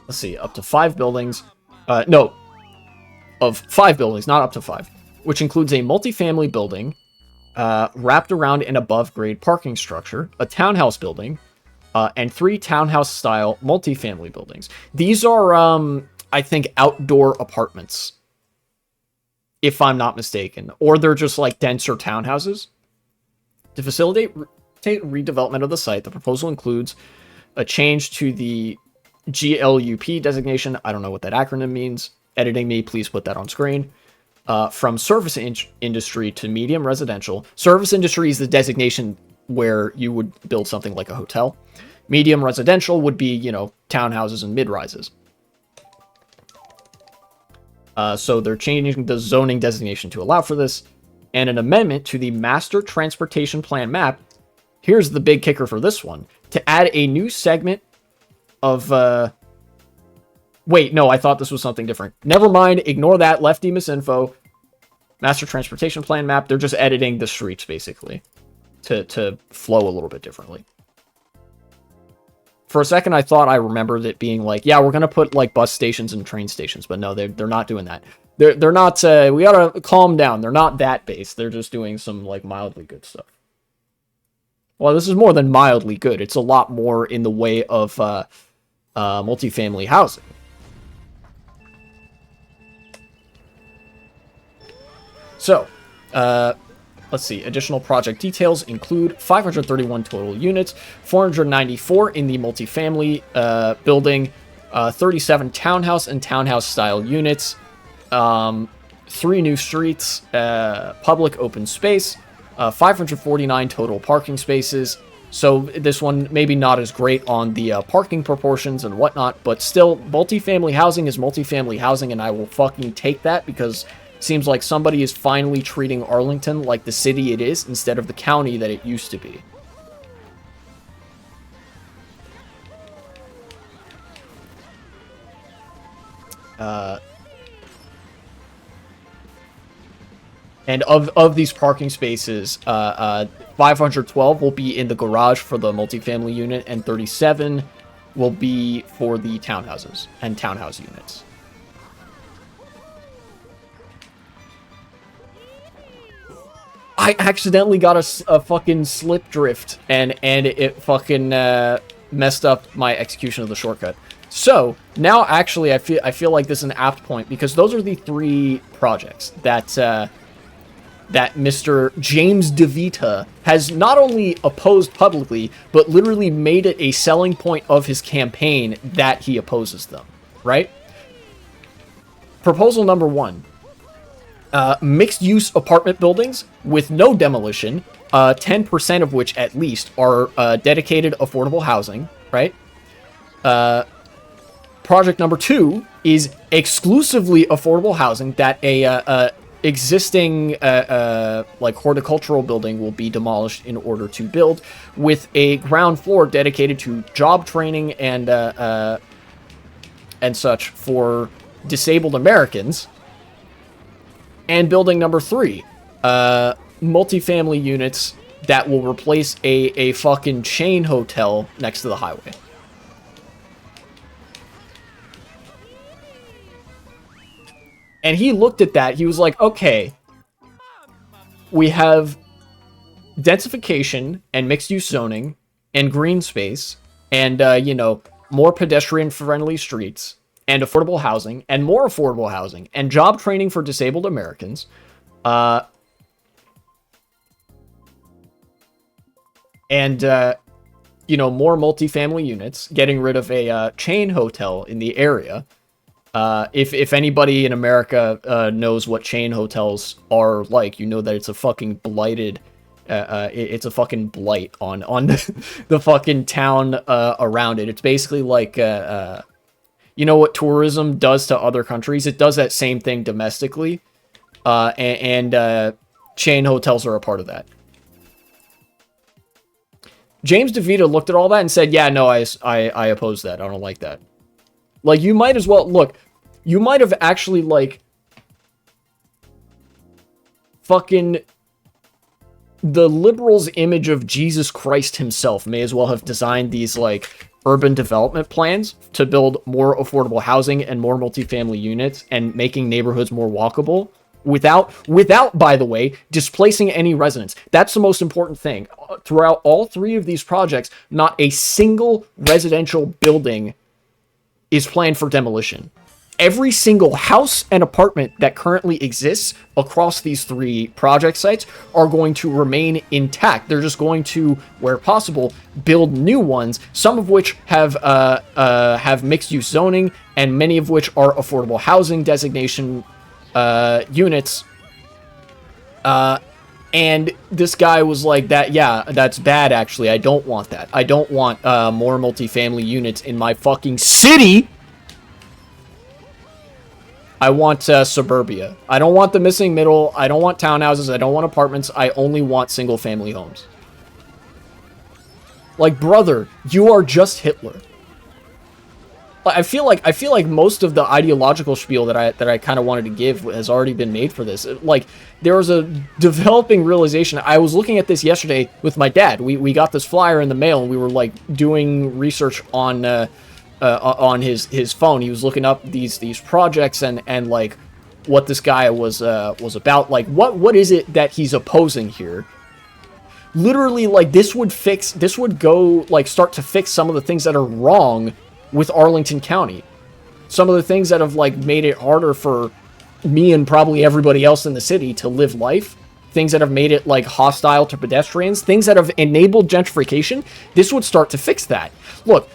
Let's see, up to 5 buildings. No. Of 5 buildings, not up to 5. Which includes a multifamily building, wrapped around an above-grade parking structure, a townhouse building, and 3 townhouse-style multifamily buildings. These are, I think, outdoor apartments, if I'm not mistaken. Or they're just, like, denser townhouses. To facilitate redevelopment of the site, the proposal includes a change to the GLUP designation. I don't know what that acronym means. Editing me, please put that on screen. From service industry to medium residential. Service industry is the designation where you would build something like a hotel. Medium residential would be, townhouses and mid-rises. So they're changing the zoning designation to allow for this. And an amendment to the Master Transportation Plan map. Here's the big kicker for this one. To add a new segment of... Wait, no, I thought this was something different. Never mind, ignore that, lefty misinfo. Master Transportation Plan map, they're just editing the streets, basically. To flow a little bit differently. For a second, I thought I remembered it being like, yeah, we're going to put, like, bus stations and train stations. But no, they're not doing that. They're not, we gotta calm down. They're not that base. They're just doing some, like, mildly good stuff. Well, this is more than mildly good. It's a lot more in the way of multifamily housing. So, let's see. Additional project details include 531 total units, 494 in the multifamily building, 37 townhouse and townhouse-style units, 3 new streets, public open space, 549 total parking spaces. So this one maybe not as great on the parking proportions and whatnot, but still, multifamily housing is multifamily housing, and I will fucking take that because it seems like somebody is finally treating Arlington like the city it is instead of the county that it used to be. And of these parking spaces, 512 will be in the garage for the multifamily unit, and 37 will be for the townhouses and townhouse units. I accidentally got a fucking slip drift, and it fucking messed up my execution of the shortcut. So now, actually, I feel like this is an apt point because those are the 3 projects that that Mr. James DeVita has not only opposed publicly, but literally made it a selling point of his campaign that he opposes them, right? Proposal number 1. Mixed-use apartment buildings with no demolition, 10% of which at least are dedicated affordable housing, right? Project number 2 is exclusively affordable housing that a existing like horticultural building will be demolished in order to build, with a ground floor dedicated to job training and such for disabled Americans. And building number 3, multifamily units that will replace a fucking chain hotel next to the highway. And he looked at that, he was like, okay, we have densification and mixed-use zoning and green space and, more pedestrian-friendly streets and affordable housing and more affordable housing and job training for disabled Americans. And more multifamily units, getting rid of a chain hotel in the area. If anybody in America knows what chain hotels are like, you know that it's a fucking blighted, it's a fucking blight on the fucking town around it. It's basically like, you know what tourism does to other countries? It does that same thing domestically, and chain hotels are a part of that. James DeVita looked at all that and said, yeah, no, I oppose that. I don't like that. Like, you might as well, look, you might have actually, like, fucking, the liberals' image of Jesus Christ himself may as well have designed these, like, urban development plans to build more affordable housing and more multifamily units and making neighborhoods more walkable without, by the way, displacing any residents. That's the most important thing. Throughout all 3 of these projects, not a single residential building is planned for demolition. Every single house and apartment that currently exists across these 3 project sites are going to remain intact. They're just going to, where possible, build new ones, some of which have mixed-use zoning, and many of which are affordable housing designation units. And this guy was like, that, yeah, that's bad, actually. I don't want that. I don't want more multifamily units in my fucking city. I want suburbia. I don't want the missing middle. I don't want townhouses. I don't want apartments. I only want single-family homes. Like, brother, you are just Hitler. I feel like most of the ideological spiel that I kind of wanted to give has already been made for this. Like, there was a developing realization. I was looking at this yesterday with my dad. We got this flyer in the mail, and we were like doing research on his phone. He was looking up these projects and like what this guy was about. Like, what is it that he's opposing here? Literally, like, this would go, like, start to fix some of the things that are wrong with Arlington County. Some of the things that have, like, made it harder for me and probably everybody else in the city to live life. Things that have made it, like, hostile to pedestrians. Things that have enabled gentrification. This would start to fix that. Look,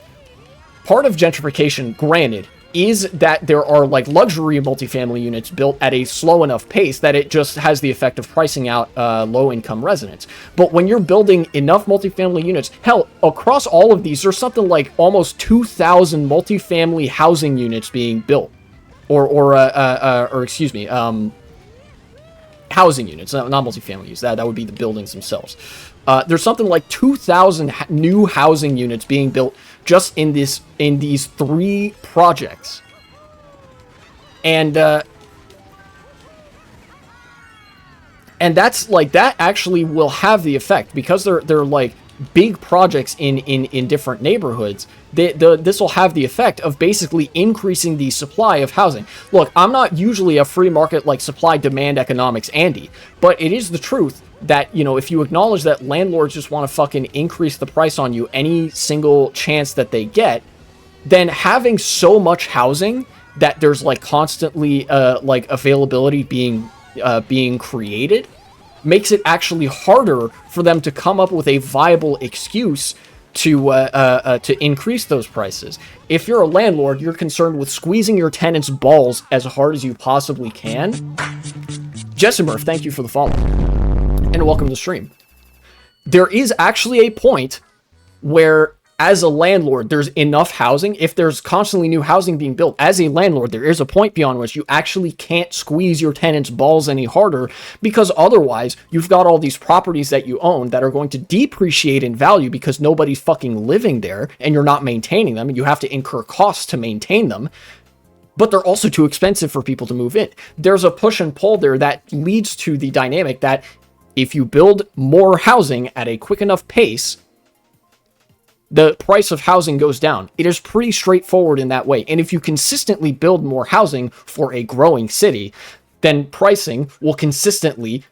part of gentrification, granted, is that there are, like, luxury multifamily units built at a slow enough pace that it just has the effect of pricing out low-income residents. But when you're building enough multifamily units, hell, across all of these, there's something like almost 2,000 multifamily housing units being built. Or excuse me, housing units, not multifamily units. That would be the buildings themselves. There's something like 2,000 new housing units being built just in these 3 projects. And that's like, that actually will have the effect, because they're like big projects in different neighborhoods. This will have the effect of basically increasing the supply of housing. Look, I'm not usually a free market, like, supply-demand economics Andy, but it is the truth that, you know, if you acknowledge that landlords just want to fucking increase the price on you any single chance that they get, then having so much housing that there's, like, constantly, like, availability being created makes it actually harder for them to come up with a viable excuse to increase those prices. If you're a landlord, you're concerned with squeezing your tenants' balls as hard as you possibly can. Jessimer, thank you for the follow. And welcome to the stream. There is actually a point where, as a landlord, there's enough housing. If there's constantly new housing being built, as a landlord, there is a point beyond which you actually can't squeeze your tenants' balls any harder, because otherwise you've got all these properties that you own that are going to depreciate in value because nobody's fucking living there and you're not maintaining them, and you have to incur costs to maintain them. But they're also too expensive for people to move in. There's a push and pull there that leads to the dynamic that if you build more housing at a quick enough pace, the price of housing goes down. It is pretty straightforward in that way. And if you consistently build more housing for a growing city, then pricing will consistently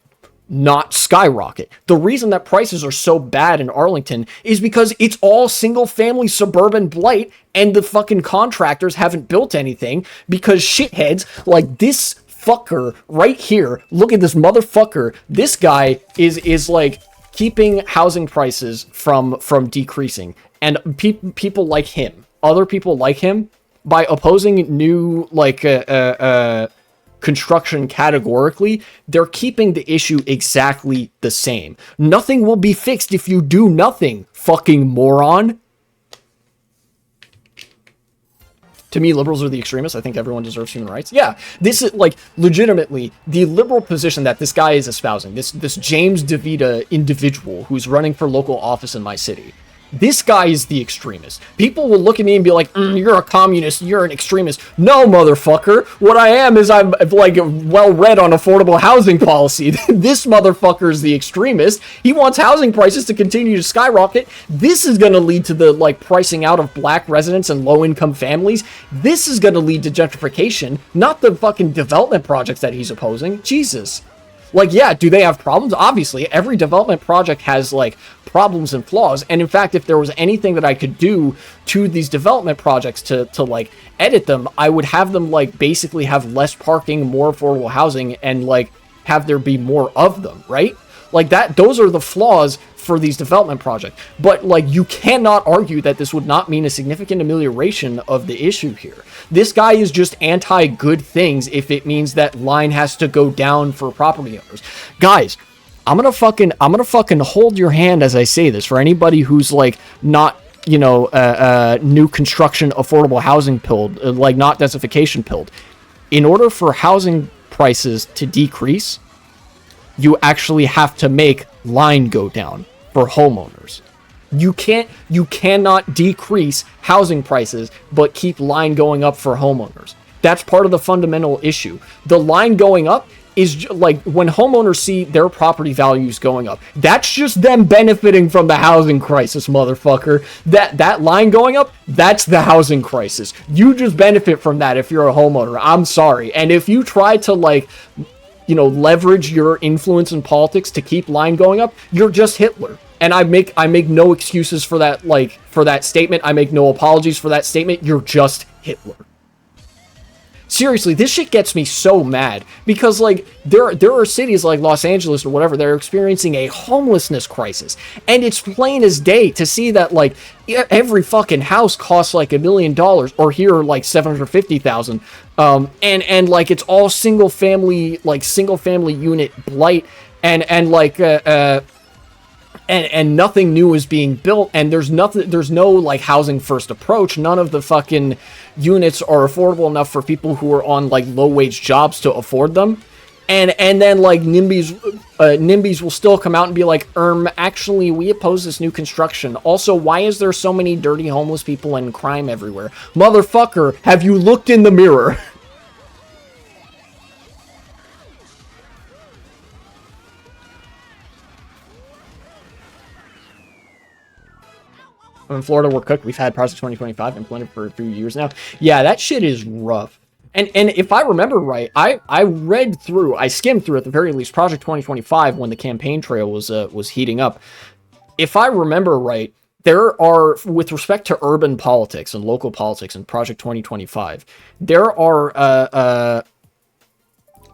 not skyrocket. The reason that prices are so bad in Arlington is because it's all single-family suburban blight, and the fucking contractors haven't built anything because shitheads like this fucker right here, look at this motherfucker, this guy is like keeping housing prices from decreasing. And people like him, other people like him, by opposing new, like, construction categorically, they're keeping the issue exactly the same. Nothing will be fixed if you do nothing, fucking moron. To me, liberals are the extremists. I think everyone deserves human rights. Yeah, this is, like, legitimately the liberal position that this guy is espousing. This James DeVita individual who's running for local office in my city. This guy is the extremist. People will look at me and be like, you're a communist, you're an extremist. No, motherfucker. What I am is I'm, like, well-read on affordable housing policy. This motherfucker is the extremist. He wants housing prices to continue to skyrocket. This is going to lead to the, like, pricing out of black residents and low-income families. This is going to lead to gentrification, not the fucking development projects that he's opposing. Jesus. Like, yeah, do they have problems? Obviously, every development project has, like, problems and flaws. And in fact, if there was anything that I could do to these development projects to like, edit them, I would have them, like, basically have less parking, more affordable housing, and, like, have there be more of them, right? Like, those are the flaws for these development projects. But, like, you cannot argue that this would not mean a significant amelioration of the issue here. This guy is just anti-good things if it means that line has to go down for property owners. Guys, I'm gonna fucking hold your hand as I say this for anybody who's like not, new construction affordable housing pilled, like not densification pilled. In order for housing prices to decrease, you actually have to make line go down for homeowners. You cannot decrease housing prices but keep line going up for homeowners. That's part of the fundamental issue. The line going up is like when homeowners see their property values going up. That's just them benefiting from the housing crisis, motherfucker. That line going up, that's the housing crisis. You just benefit from that if you're a homeowner. I'm sorry. And if you try to leverage your influence in politics to keep line going up, you're just Hitler. And I make no excuses for that, for that statement. I make no apologies for that statement. You're just Hitler. Seriously, this shit gets me so mad because there are cities like Los Angeles or whatever that are experiencing a homelessness crisis, and it's plain as day to see that every fucking house costs $1 million, or here $750,000, and it's all single family unit blight, and nothing new is being built, and there's no housing first approach. None of the fucking units are affordable enough for people who are on low wage jobs to afford them. And then NIMBYs will still come out and be like, actually we oppose this new construction. Also, why is there so many dirty homeless people and crime everywhere? Motherfucker, have you looked in the mirror? In Florida, we're cooked. We've had Project 2025 implemented for a few years now. Yeah, that shit is rough. And if I remember right, I skimmed through at the very least Project 2025 when the campaign trail was heating up. If I remember right, there are, with respect to urban politics and local politics in Project 2025, there are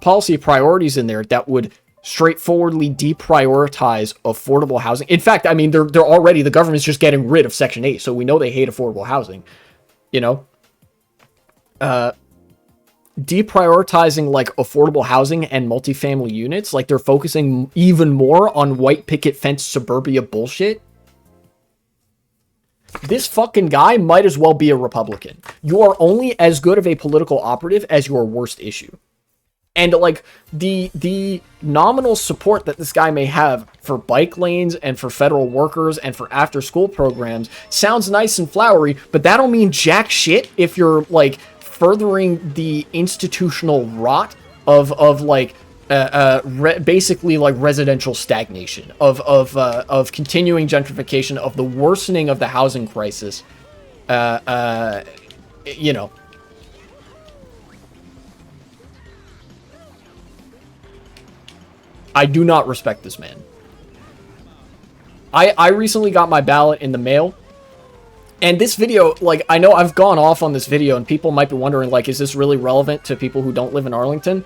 policy priorities in there that would straightforwardly deprioritize affordable housing. In fact, I mean, they're already, the government's just getting rid of Section 8, so we know they hate affordable housing, deprioritizing affordable housing and multifamily units, they're focusing even more on white picket fence suburbia bullshit. This fucking guy might as well be a Republican. You are only as good of a political operative as your worst issue. And the nominal support that this guy may have for bike lanes and for federal workers and for after school programs sounds nice and flowery, but that don't mean jack shit if you're furthering the institutional rot of basically residential stagnation, of continuing gentrification, of the worsening of the housing crisis. I do not respect this man. I recently got my ballot in the mail, and this video, I know I've gone off on this video, and people might be wondering, is this really relevant to people who don't live in Arlington?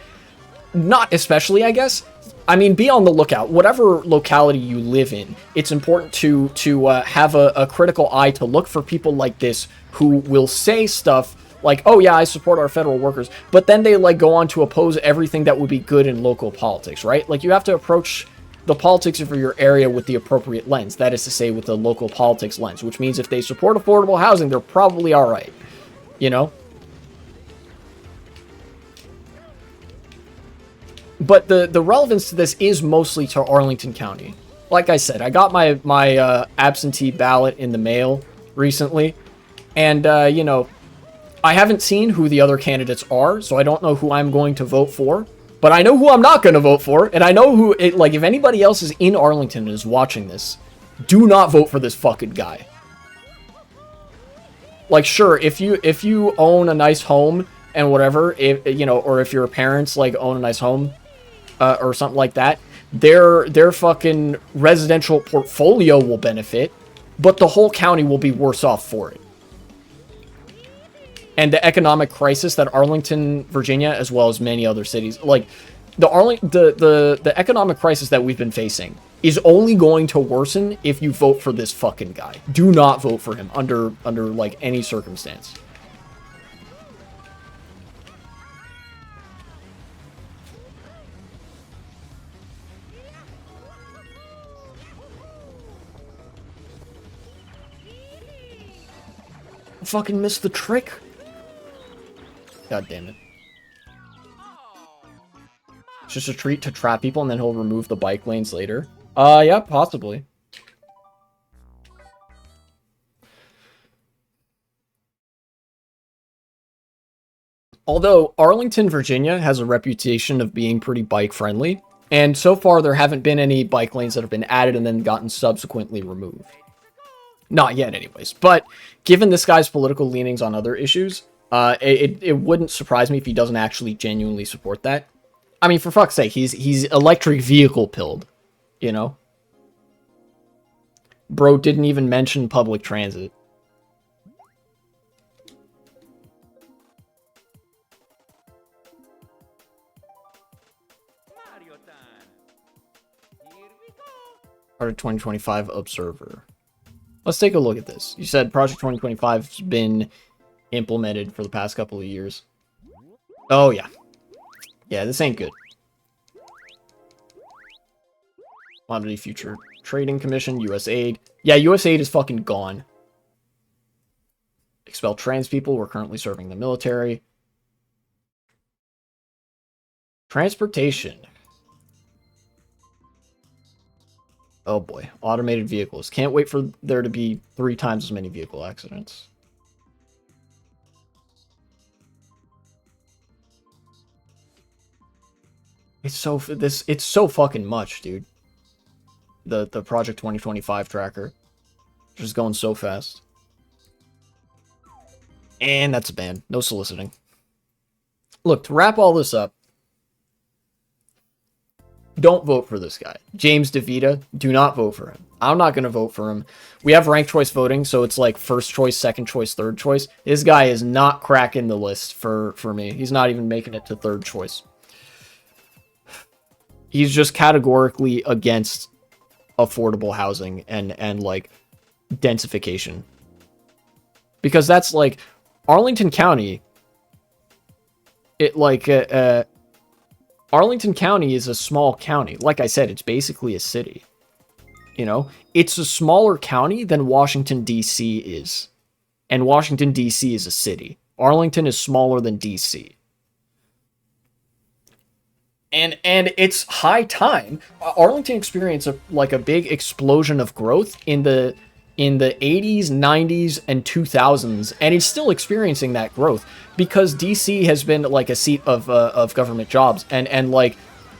Not especially, I guess. I mean, be on the lookout. Whatever locality you live in, it's important to have a critical eye to look for people like this who will say stuff oh yeah, I support our federal workers, but then they go on to oppose everything that would be good in local politics, right? You have to approach the politics of your area with the appropriate lens. That is to say, with the local politics lens, which means if they support affordable housing, they're probably all right, But the relevance to this is mostly to Arlington County. Like I said, I got my absentee ballot in the mail recently, and I haven't seen who the other candidates are, so I don't know who I'm going to vote for. But I know who I'm not going to vote for, and I know who... if anybody else is in Arlington and is watching this, do not vote for this fucking guy. Sure, if you own a nice home and whatever, or if your parents, own a nice home, or something like that, their fucking residential portfolio will benefit, but the whole county will be worse off for it. And the economic crisis that Arlington, Virginia, as well as many other cities, the economic crisis that we've been facing is only going to worsen if you vote for this fucking guy. Do not vote for him under any circumstance. fucking missed the trick. God damn it. It's just a treat to trap people and then he'll remove the bike lanes later. Yeah, possibly. Although Arlington, Virginia has a reputation of being pretty bike friendly. And so far there haven't been any bike lanes that have been added and then gotten subsequently removed. Not yet anyways. But given this guy's political leanings on other issues, it wouldn't surprise me if he doesn't actually genuinely support that. I mean, for fuck's sake, he's electric vehicle pilled, you know? Bro didn't even mention public transit. Mario time. Here we go. Project 2025 Observer. Let's take a look at this. You said Project 2025 has been implemented for the past couple of years. Oh, yeah. Yeah, this ain't good. Commodity Future Trading Commission, USAID. Yeah, USAID is fucking gone. Expel trans people. We're currently serving the military. Transportation. Oh boy. Automated vehicles. Can't wait for there to be 3 times as many vehicle accidents. It's so fucking much, dude. The Project 2025 tracker. Just going so fast. And that's a ban. No soliciting. Look, to wrap all this up, don't vote for this guy. James DeVita, do not vote for him. I'm not going to vote for him. We have ranked choice voting, so it's like first choice, second choice, third choice. This guy is not cracking the list for me. He's not even making it to third choice. He's just categorically against affordable housing and like densification. Because that's like Arlington County. Arlington County is a small county. Like I said, it's basically a city. You know, it's a smaller county than Washington, D.C. is. And Washington, D.C. is a city. Arlington is smaller than D.C. And it's high time. Arlington experienced a big explosion of growth in the 80s, 90s, and 2000s, and it's still experiencing that growth because DC has been like a seat of government jobs, and like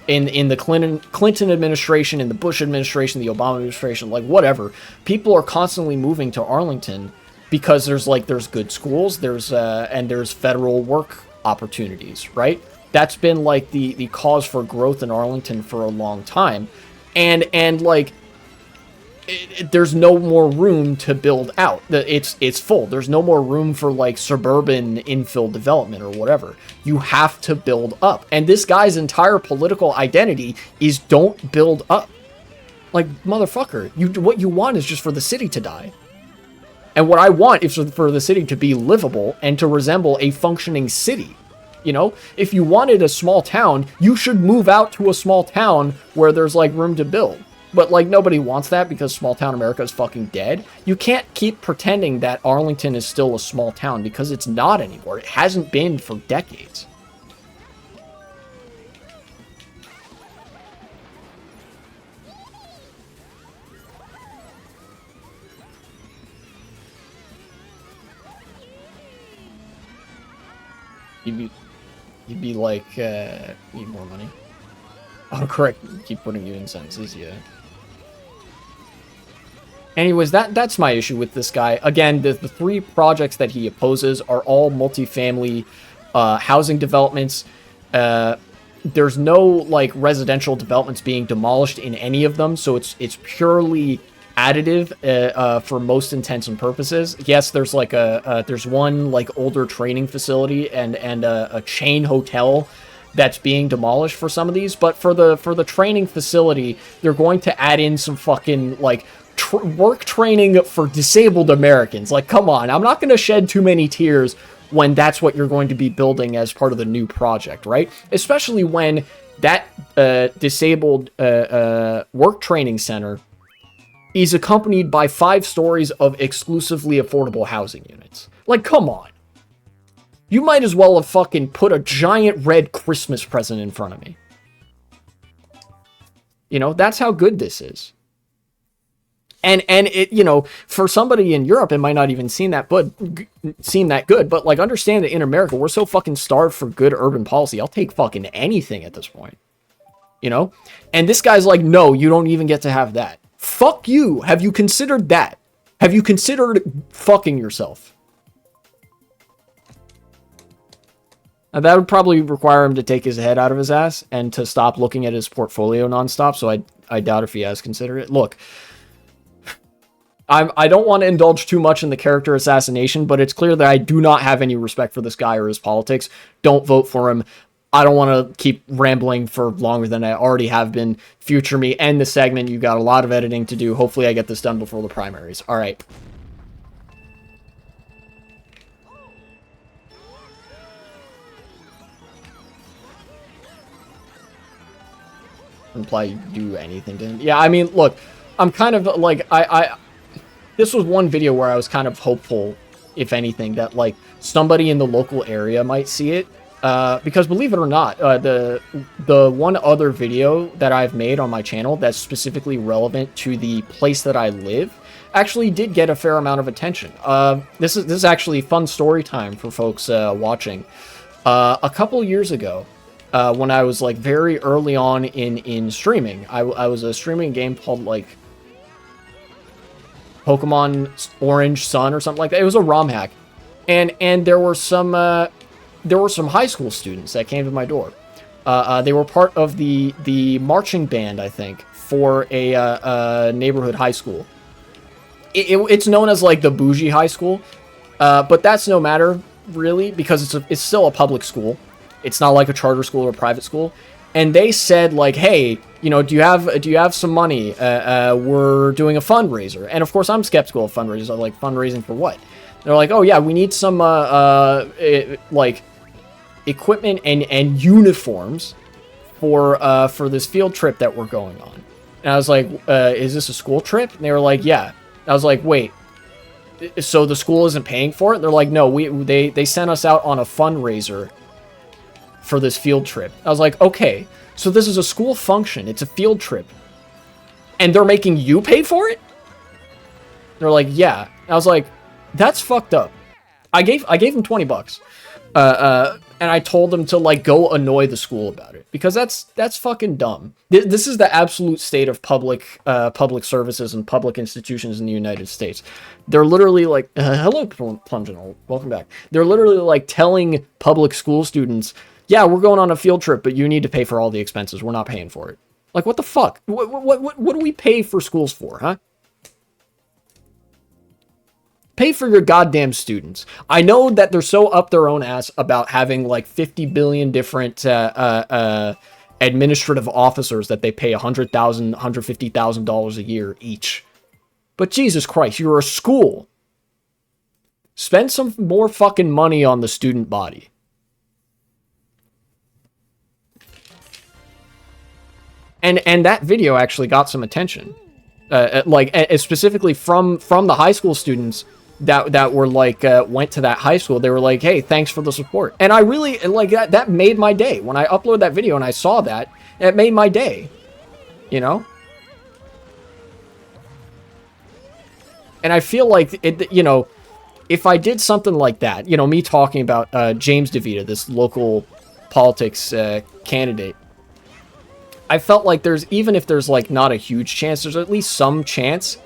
in the Clinton administration, in the Bush administration, the Obama administration, like whatever, people are constantly moving to Arlington because there's good schools, there's federal work opportunities, right? That's been like the cause for growth in Arlington for a long time, and like. There's no more room to build out. It's full. There's no more room for like suburban infill development or whatever. You have to build up. And this guy's entire political identity is don't build up. Like, motherfucker, what you want is just for the city to die. And what I want is for the city to be livable and to resemble a functioning city. You know, if you wanted a small town, you should move out to a small town where there's like room to build. But, like, nobody wants that because small-town America is fucking dead. You can't keep pretending that Arlington is still a small town because it's not anymore. It hasn't been for decades. You'd be like, need more money. Oh, correct. Keep putting you in sentences, yeah. Anyways, that's my issue with this guy. Again, the 3 projects that he opposes are all multifamily housing developments. There's no like residential developments being demolished in any of them, so it's purely additive for most intents and purposes. Yes, there's like there's one like older training facility and a chain hotel that's being demolished for some of these, but for the training facility, they're going to add in some fucking like work training for disabled Americans. Like, come on, I'm not going to shed too many tears when that's what you're going to be building as part of the new project, right? Especially when that disabled work training center is accompanied by 5 stories of exclusively affordable housing units. Like, come on. You might as well have fucking put a giant red Christmas present in front of me. You know, that's how good this is. And it, you know, for somebody in Europe, it might not even seem that good, but like, understand that in America, we're so fucking starved for good urban policy. I'll take fucking anything at this point. You know? And this guy's like, no, you don't even get to have that. Fuck you. Have you considered that? Have you considered fucking yourself? And that would probably require him to take his head out of his ass and to stop looking at his portfolio nonstop. So I doubt if he has considered it. Look, I don't want to indulge too much in the character assassination, but it's clear that I do not have any respect for this guy or his politics. Don't vote for him. I don't want to keep rambling for longer than I already have been. Future me, end the segment. You got a lot of editing to do. Hopefully I get this done before the primaries. All right. Imply you do anything to him. Yeah, I mean, look, I'm kind of like, this was one video where I was kind of hopeful, if anything, that like somebody in the local area might see it. Because believe it or not, the one other video that I've made on my channel that's specifically relevant to the place that I live actually did get a fair amount of attention. This is actually fun story time for folks watching. A couple years ago, when I was like very early on in streaming, I was streaming a game called like Pokemon Orange Sun or something like that. It was a ROM hack, and there were some high school students that came to my door. They were part of the marching band, I think, for a neighborhood high school. It's known as like the bougie high school, but that's no matter really, because it's still a public school. It's not like a charter school or a private school. And they said like, hey, you know, do you have some money? We're doing a fundraiser. And of course I'm skeptical of fundraisers. I'm like, fundraising for what? They're like, oh yeah, we need some like equipment and uniforms for this field trip that we're going on. And I was like, is this a school trip? And they were like, yeah. I was like, wait, so the school isn't paying for it? They're like, no, they sent us out on a fundraiser for this field trip. I was like, okay, so this is a school function. It's a field trip. And they're making you pay for it? They're like, yeah. I was like, that's fucked up. I gave them $20. And I told them to like go annoy the school about it, because that's fucking dumb. This is the absolute state of public services and public institutions in the United States. They're literally like, hello, Plunginal, welcome back. They're literally like telling public school students, yeah, we're going on a field trip, but you need to pay for all the expenses. We're not paying for it. Like, what the fuck? What do we pay for schools for, huh? Pay for your goddamn students. I know that they're so up their own ass about having like 50 billion different administrative officers that they pay $100,000, $150,000 a year each. But Jesus Christ, you're a school. Spend some more fucking money on the student body. And that video actually got some attention, specifically from the high school students that were like went to that high school. They were like, hey, thanks for the support. And I really like that made my day. When I uploaded that video and I saw that, it made my day, you know. And I feel like it, you know, if I did something like that, you know, me talking about James DeVita, this local politics candidate, I felt like even if there's like not a huge chance, there's at least some chance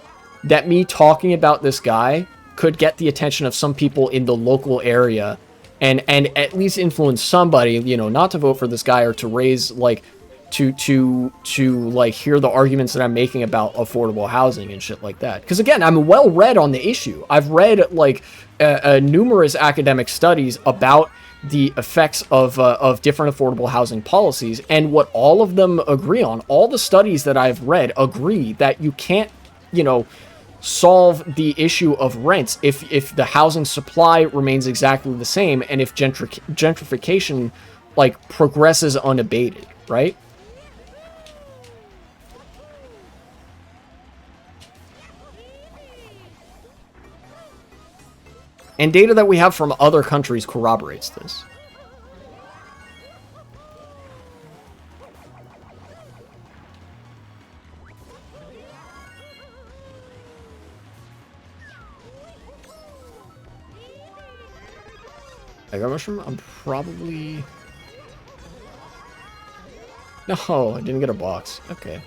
that me talking about this guy could get the attention of some people in the local area and at least influence somebody, you know, not to vote for this guy or to raise like to like hear the arguments that I'm making about affordable housing and shit like that. Because again, I'm well read on the issue. I've read like numerous academic studies about the effects of different affordable housing policies, and what all of them agree on, all the studies that I've read agree that you can't, you know, solve the issue of rents if the housing supply remains exactly the same, and if gentrification like progresses unabated, right? And data that we have from other countries corroborates this. I got mushroom? I'm probably... No, I didn't get a box. Okay.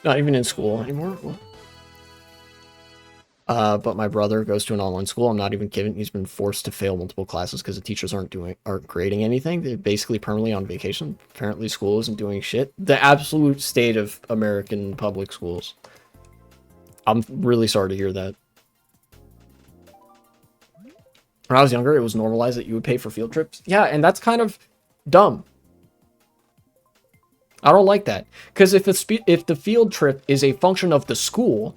Not even in school anymore? But my brother goes to an online school. I'm not even kidding. He's been forced to fail multiple classes because the teachers aren't grading anything. They're basically permanently on vacation. Apparently school isn't doing shit. The absolute state of American public schools. I'm really sorry to hear that. When I was younger, it was normalized that you would pay for field trips. Yeah, and that's kind of dumb. I don't like that. Because if the field trip is a function of the school,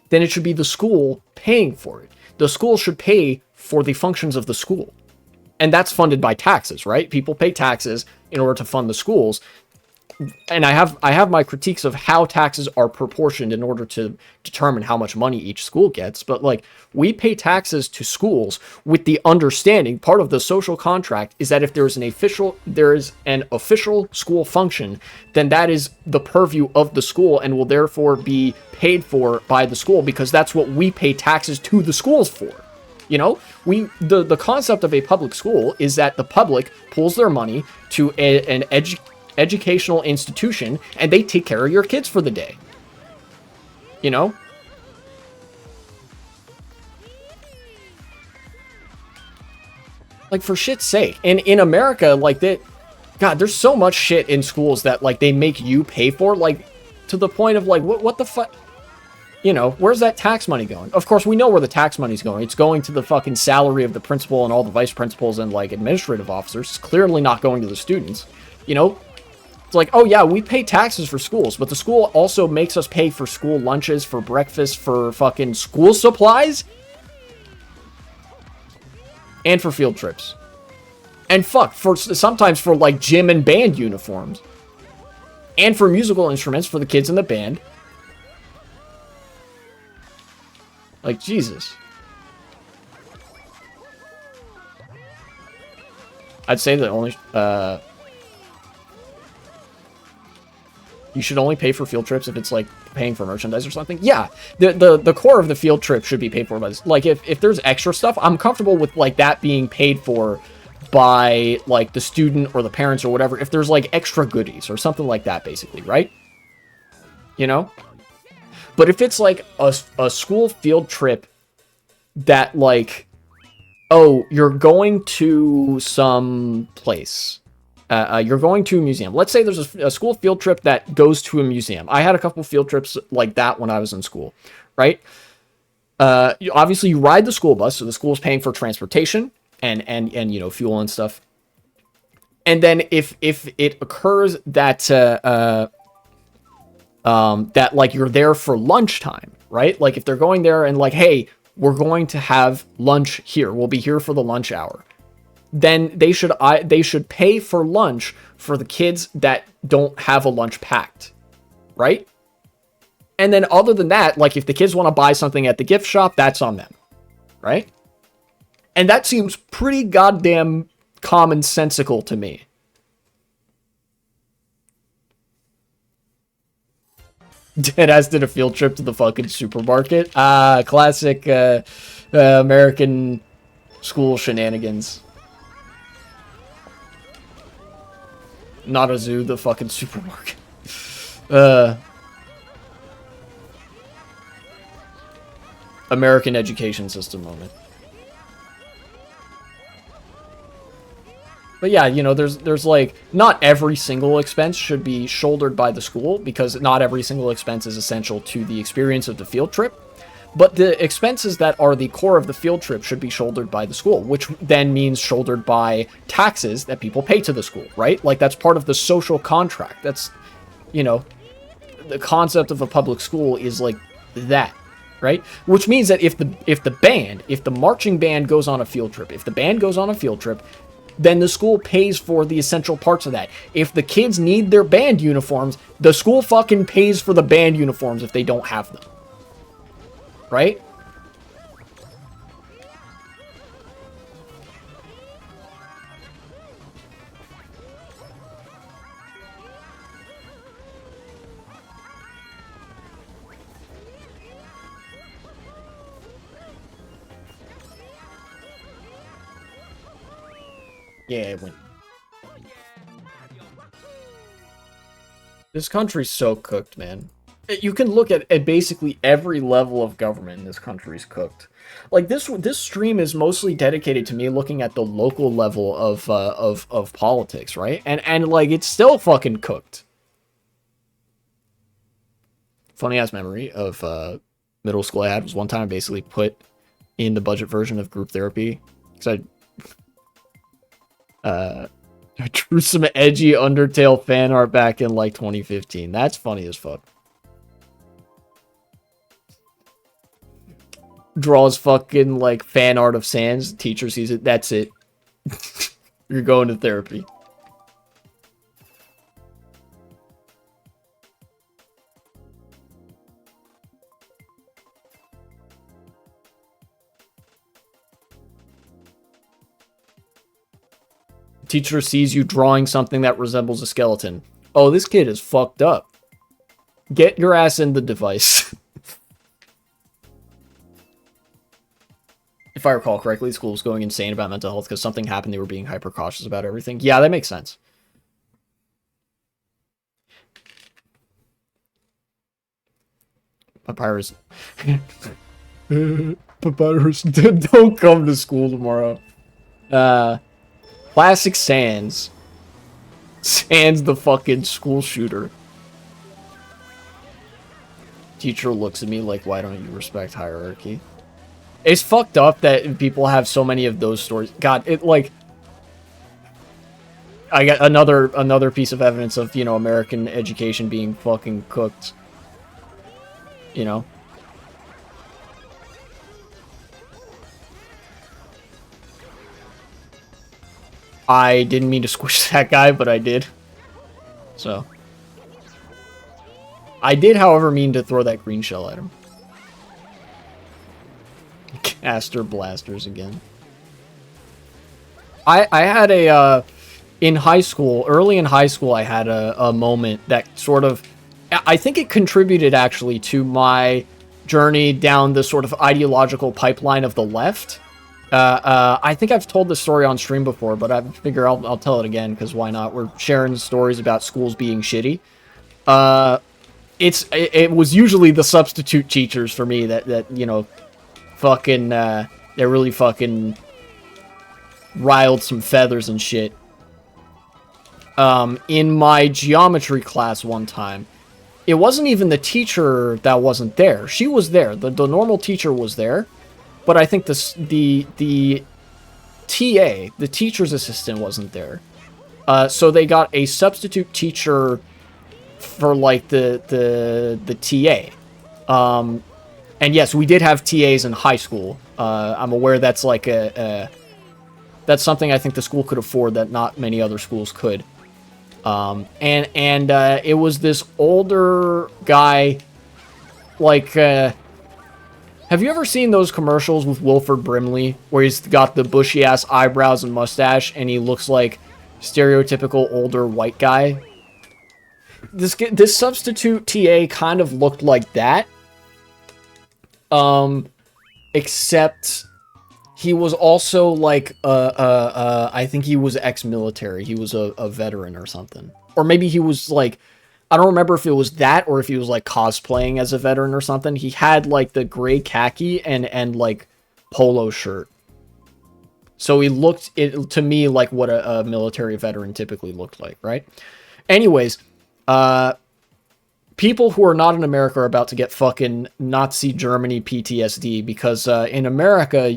then it should be the school paying for it. The school should pay for the functions of the school. And that's funded by taxes, right? People pay taxes in order to fund the schools. And I have my critiques of how taxes are proportioned in order to determine how much money each school gets. But like, we pay taxes to schools with the understanding, part of the social contract is that if there is an official school function, then that is the purview of the school and will therefore be paid for by the school, because that's what we pay taxes to the schools for. You know, the concept of a public school is that the public pulls their money to an educational institution and they take care of your kids for the day. You know? Like, for shit's sake. And in America, like, God, there's so much shit in schools that, like, they make you pay for, like, to the point of, like, what the fuck? You know, where's that tax money going? Of course, we know where the tax money's going. It's going to the fucking salary of the principal and all the vice principals and, like, administrative officers. It's clearly not going to the students. You know? It's like, oh yeah, we pay taxes for schools, but the school also makes us pay for school lunches, for breakfast, for fucking school supplies, and for field trips. And fuck, sometimes for like gym and band uniforms. And for musical instruments for the kids in the band. Like, Jesus. I'd say that only, you should only pay for field trips if it's like paying for merchandise or something. Yeah, the core of the field trip should be paid for by this. Like, if there's extra stuff, I'm comfortable with like that being paid for by like the student or the parents or whatever. If there's like extra goodies or something like that, basically, right? You know? But if it's like a school field trip that like, oh, you're going to some place. You're going to a museum. Let's say there's a school field trip that goes to a museum. I had a couple field trips like that when I was in school, right? Obviously, you ride the school bus, so the school's paying for transportation and you know, fuel and stuff. And then if it occurs that that like you're there for lunchtime, right? Like if they're going there and like, hey, we're going to have lunch here. We'll be here for the lunch hour. Then they should pay for lunch for the kids that don't have a lunch packed, right? And then other than that, like if the kids want to buy something at the gift shop, that's on them, right? And that seems pretty goddamn commonsensical to me. Deadass did a field trip to the fucking supermarket. Classic American school shenanigans. Not a zoo, the fucking supermarket. American education system moment. But yeah, you know, there's like, not every single expense should be shouldered by the school, because not every single expense is essential to the experience of the field trip. But the expenses that are the core of the field trip should be shouldered by the school, which then means shouldered by taxes that people pay to the school, right? Like, that's part of the social contract. That's, you know, the concept of a public school is like that, right? Which means that if the marching band goes on a field trip, if the band goes on a field trip, then the school pays for the essential parts of that. If the kids need their band uniforms, the school fucking pays for the band uniforms if they don't have them. Right? Yeah, it went. This country's so cooked, man. You can look at basically every level of government in this country's cooked. Like this stream is mostly dedicated to me looking at the local level of politics, right? And like it's still fucking cooked. Funny ass memory of middle school I had was one time I basically put in the budget version of group therapy because I drew some edgy Undertale fan art back in like 2015. That's funny as fuck. Draws fucking like fan art of Sans. The teacher sees it. That's it. You're going to therapy. Teacher sees you drawing something that resembles a skeleton. Oh, this kid is fucked up. Get your ass in the device. If I recall correctly, the school was going insane about mental health because something happened. They were being hyper cautious about everything. Yeah, that makes sense. Papyrus. Papyrus, don't come to school tomorrow. Classic Sans. Sans the fucking school shooter. Teacher looks at me like, why don't you respect hierarchy? It's fucked up that people have so many of those stories. God, it like... I got another piece of evidence of, you know, American education being fucking cooked. You know? I didn't mean to squish that guy, but I did. So. I did, however, mean to throw that green shell at him. Caster blasters again. I had a, in high school, early in high school, I had a moment that sort of, I think it contributed actually to my journey down the sort of ideological pipeline of the left. I think I've told this story on stream before, but I figure I'll tell it again, because why not? We're sharing stories about schools being shitty. It was usually the substitute teachers for me that you know, fucking, they really fucking riled some feathers and shit. In my geometry class one time, it wasn't even the teacher that wasn't there. She was there. The normal teacher was there. But I think the TA, the teacher's assistant, wasn't there. So they got a substitute teacher for like the TA. And yes, we did have TAs in high school. I'm aware that's like that's something I think the school could afford that not many other schools could. And it was this older guy, like. Have you ever seen those commercials with Wilford Brimley, where he's got the bushy-ass eyebrows and mustache, and he looks like stereotypical older white guy? This substitute TA kind of looked like that. Except he was also like, I think he was ex-military. He was a veteran or something. Or maybe he was like... I don't remember if it was that or if he was like cosplaying as a veteran or something. He had like the gray khaki and like polo shirt. So he looked to me like what a military veteran typically looked like, right? Anyways, people who are not in America are about to get fucking Nazi Germany PTSD because in America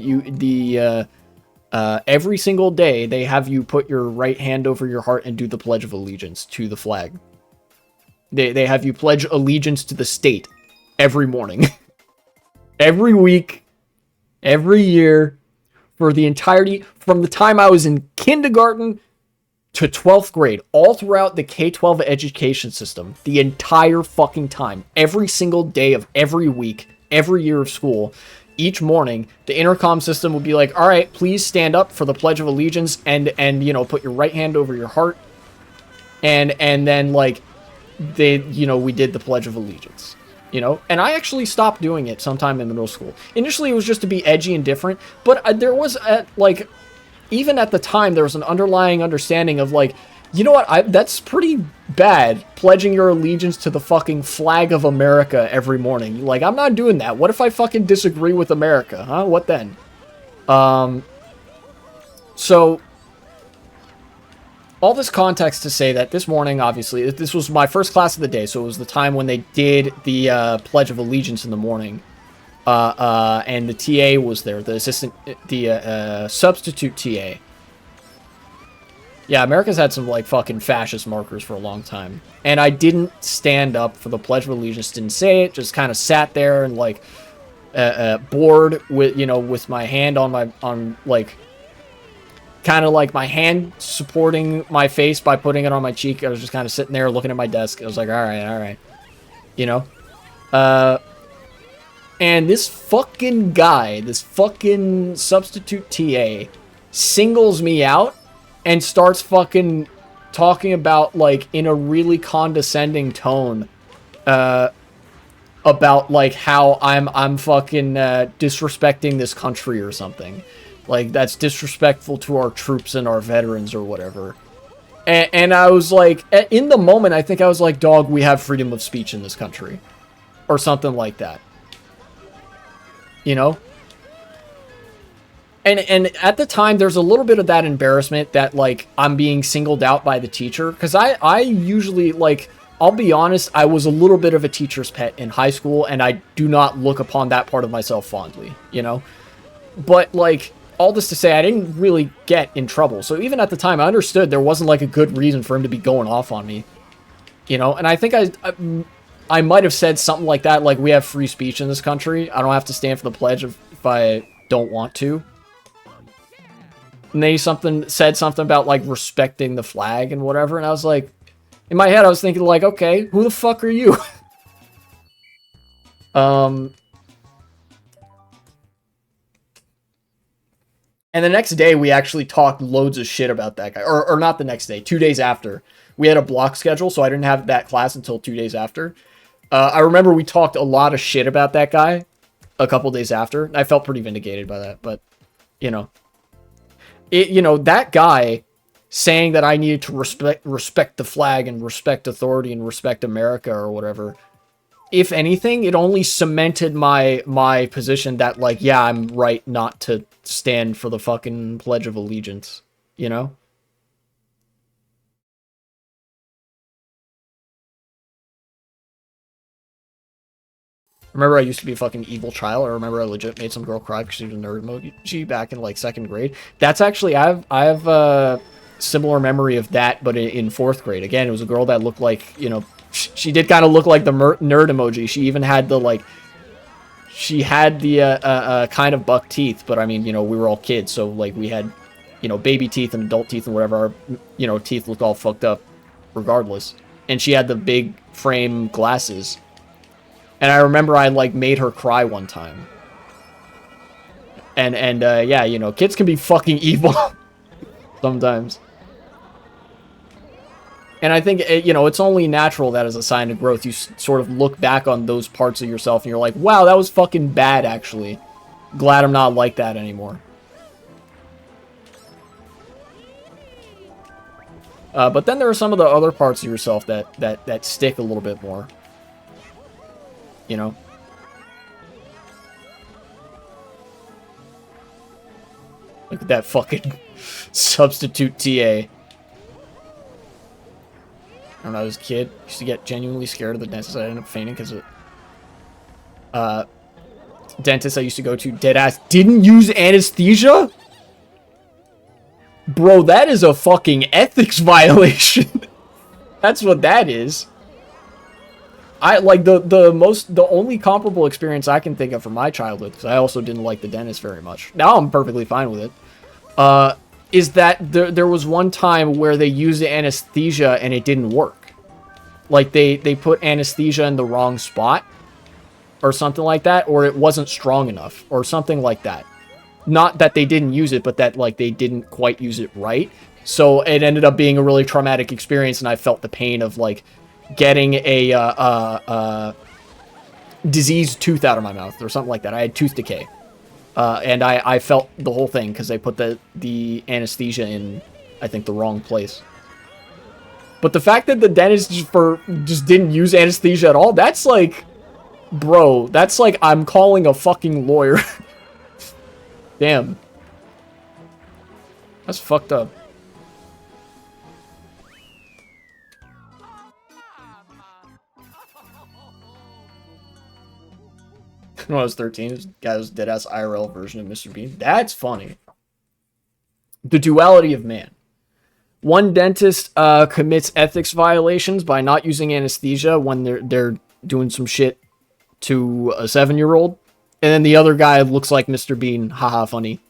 every single day they have you put your right hand over your heart and do the Pledge of Allegiance to the flag. They have you pledge allegiance to the state every morning. Every week, every year, for the entirety, from the time I was in kindergarten to 12th grade, all throughout the K-12 education system, the entire fucking time, every single day of every week, every year of school, each morning, the intercom system would be like, all right, please stand up for the Pledge of Allegiance and you know, put your right hand over your heart. And then, like, we did the Pledge of Allegiance. You know, and I actually stopped doing it sometime in middle school. Initially, it was just to be edgy and different, but there was, even at the time, there was an underlying understanding of, like, you know what, that's pretty bad, pledging your allegiance to the fucking flag of America every morning. Like, I'm not doing that. What if I fucking disagree with America, huh? What then? So, all this context to say that this morning, obviously, this was my first class of the day, so it was the time when they did the Pledge of Allegiance in the morning. And the TA was there, the substitute TA. Yeah, America's had some, like, fucking fascist markers for a long time. And I didn't stand up for the Pledge of Allegiance, didn't say it, just kind of sat there and, like, bored with, you know, with my hand kind of like my hand supporting my face by putting it on my cheek. I was just kind of sitting there looking at my desk. I was like, all right. You know? And this fucking guy, this fucking substitute TA, singles me out and starts fucking talking about, like, in a really condescending tone, about, like, how I'm fucking disrespecting this country or something. Like, that's disrespectful to our troops and our veterans or whatever. And I was like, in the moment, I think I was like, dog, we have freedom of speech in this country. Or something like that. You know? And at the time, there's a little bit of that embarrassment that, like, I'm being singled out by the teacher. Because I usually, like, I'll be honest, I was a little bit of a teacher's pet in high school. And I do not look upon that part of myself fondly, you know? But, like, all this to say, I didn't really get in trouble. So even at the time, I understood there wasn't, like, a good reason for him to be going off on me. You know? And I think I might have said something like that, like, we have free speech in this country. I don't have to stand for the pledge if I don't want to. And then he said something about, like, respecting the flag and whatever. And I was like, in my head, I was thinking, like, okay, who the fuck are you? And the next day, we actually talked loads of shit about that guy. Or not the next day, 2 days after. We had a block schedule, so I didn't have that class until 2 days after. I remember we talked a lot of shit about that guy a couple days after. I felt pretty vindicated by that, but, you know. That guy saying that I needed to respect the flag and respect authority and respect America or whatever, if anything, it only cemented my position that, like, yeah, I'm right not to stand for the fucking Pledge of Allegiance, you know? Remember, I used to be a fucking evil child. I remember I legit made some girl cry because she was a nerd emoji back in, like, 2nd grade. That's actually, I have a similar memory of that, but in 4th grade. Again, it was a girl that looked like, you know, she did kind of look like the nerd emoji. She even had the, like, she had the kind of buck teeth, but I mean, you know, we were all kids, so, like, we had, you know, baby teeth and adult teeth and whatever. Our, you know, teeth looked all fucked up regardless. And she had the big frame glasses. And I remember I, like, made her cry one time. And yeah, you know, kids can be fucking evil sometimes. And I think, you know, it's only natural that as a sign of growth, you sort of look back on those parts of yourself and you're like, wow, that was fucking bad, actually. Glad I'm not like that anymore. But then there are some of the other parts of yourself that stick a little bit more. You know? Look at that fucking substitute TA. When I was a kid, I used to get genuinely scared of the dentist. I ended up fainting because of dentist I used to go to, deadass, didn't use anesthesia? Bro, that is a fucking ethics violation. That's what that is. I like the only comparable experience I can think of from my childhood, because I also didn't like the dentist very much. Now I'm perfectly fine with it. Is that there was one time where they used anesthesia and it didn't work. Like they put anesthesia in the wrong spot or something like that, or it wasn't strong enough or something like that. Not that they didn't use it, but that like they didn't quite use it right. So it ended up being a really traumatic experience, and I felt the pain of like getting a diseased tooth out of my mouth or something like that. I had tooth decay. And I felt the whole thing because they put the anesthesia in, I think, the wrong place. But the fact that the dentist just didn't use anesthesia at all, that's like, bro, that's like I'm calling a fucking lawyer. Damn. That's fucked up. When I was 13, this guy was dead-ass IRL version of Mr. Bean. That's funny. The duality of man. One dentist commits ethics violations by not using anesthesia when they're doing some shit to a 7-year-old. And then the other guy looks like Mr. Bean. Haha, funny.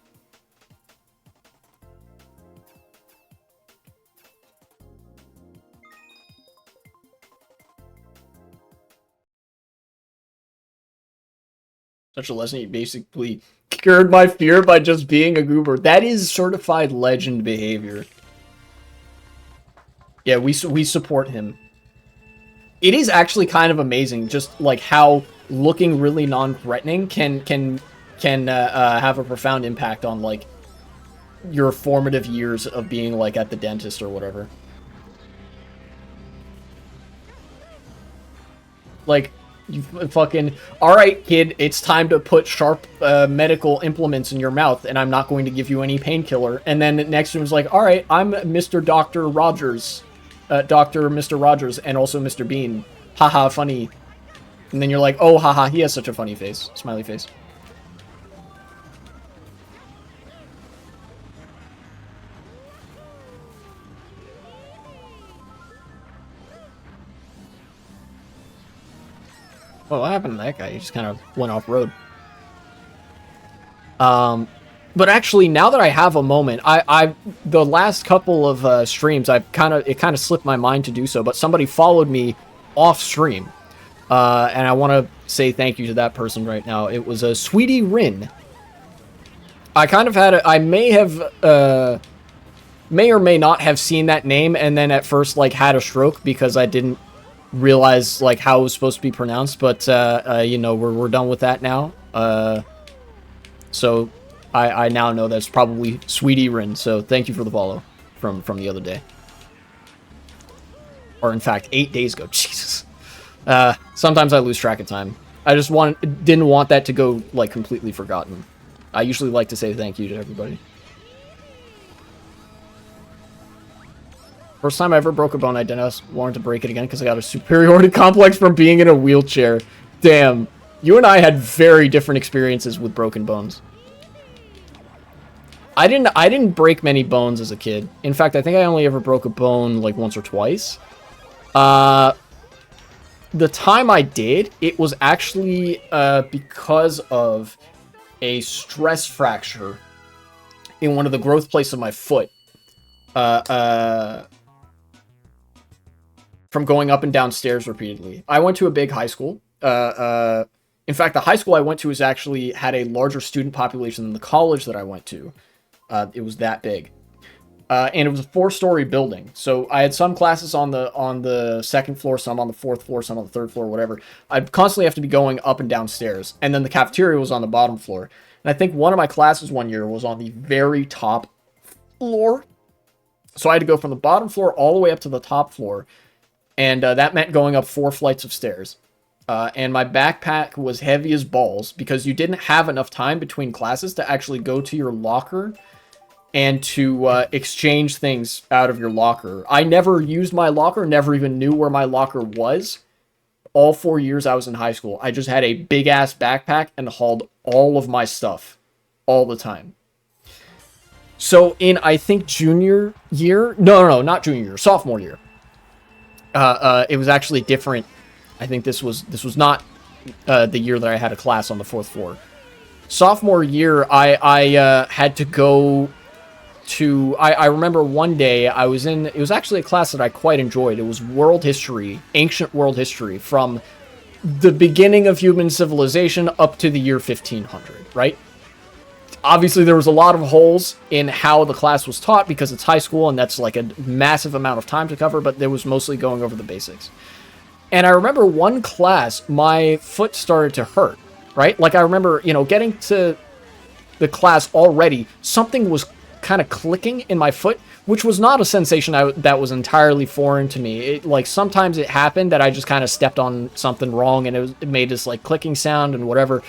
Such a lesson, you basically cured my fear by just being a goober. That is certified legend behavior. Yeah, we support him. It is actually kind of amazing, just like how looking really non-threatening can have a profound impact on like your formative years of being like at the dentist or whatever. Like, you fucking, all right, kid, it's time to put sharp medical implements in your mouth, and I'm not going to give you any painkiller. And then next to him is like, all right, I'm Mr. Dr. Rogers, Dr. Mr. Rogers, and also Mr. Bean. Haha, funny. And then you're like, oh, haha, he has such a funny face. Smiley face. Well, what happened to that guy? He just kind of went off road. But actually, now that I have a moment, I the last couple of streams, it kind of slipped my mind to do so, but somebody followed me off stream, and I want to say thank you to that person right now. It was a Sweetie Rin. I kind of had I may or may not have seen that name, and then at first like had a stroke because I didn't realize like how it was supposed to be pronounced, but you know, we're done with that now. So I now know that's probably Sweetie Rin, so thank you for the follow from the other day. Or in fact, 8 days ago. Jesus. Sometimes I lose track of time. I just didn't want that to go like completely forgotten. I usually like to say thank you to everybody. First time I ever broke a bone, I didn't want to break it again because I got a superiority complex from being in a wheelchair. Damn. You and I had very different experiences with broken bones. I didn't break many bones as a kid. In fact, I think I only ever broke a bone like once or twice. The time I did, it was actually because of a stress fracture in one of the growth plates of my foot. From going up and down stairs repeatedly. I went to a big high school. In fact, the high school I went to actually had a larger student population than the college that I went to. It was that big. And it was a 4-story building. So I had some classes on the second floor, some on the 4th floor, some on the 3rd floor, whatever. I'd constantly have to be going up and down stairs. And then the cafeteria was on the bottom floor. And I think one of my classes one year was on the very top floor. So I had to go from the bottom floor all the way up to the top floor. And that meant going up 4 flights of stairs. And my backpack was heavy as balls because you didn't have enough time between classes to actually go to your locker and to exchange things out of your locker. I never used my locker, never even knew where my locker was. All 4 years I was in high school, I just had a big-ass backpack and hauled all of my stuff all the time. So in, I think, junior year... No, not junior year, sophomore year. It was actually different. I think this was not the year that I had a class on the 4th floor. Sophomore year, I had to go to... I remember one day I was in... It was actually a class that I quite enjoyed. It was world history, ancient world history, from the beginning of human civilization up to the year 1500, right? Obviously, there was a lot of holes in how the class was taught because it's high school and that's like a massive amount of time to cover, but there was mostly going over the basics. And I remember one class, my foot started to hurt, right? Like I remember, getting to the class already, something was kind of clicking in my foot, which was not a sensation that was entirely foreign to me. Like sometimes it happened that I just kind of stepped on something wrong and it made this like clicking sound and whatever.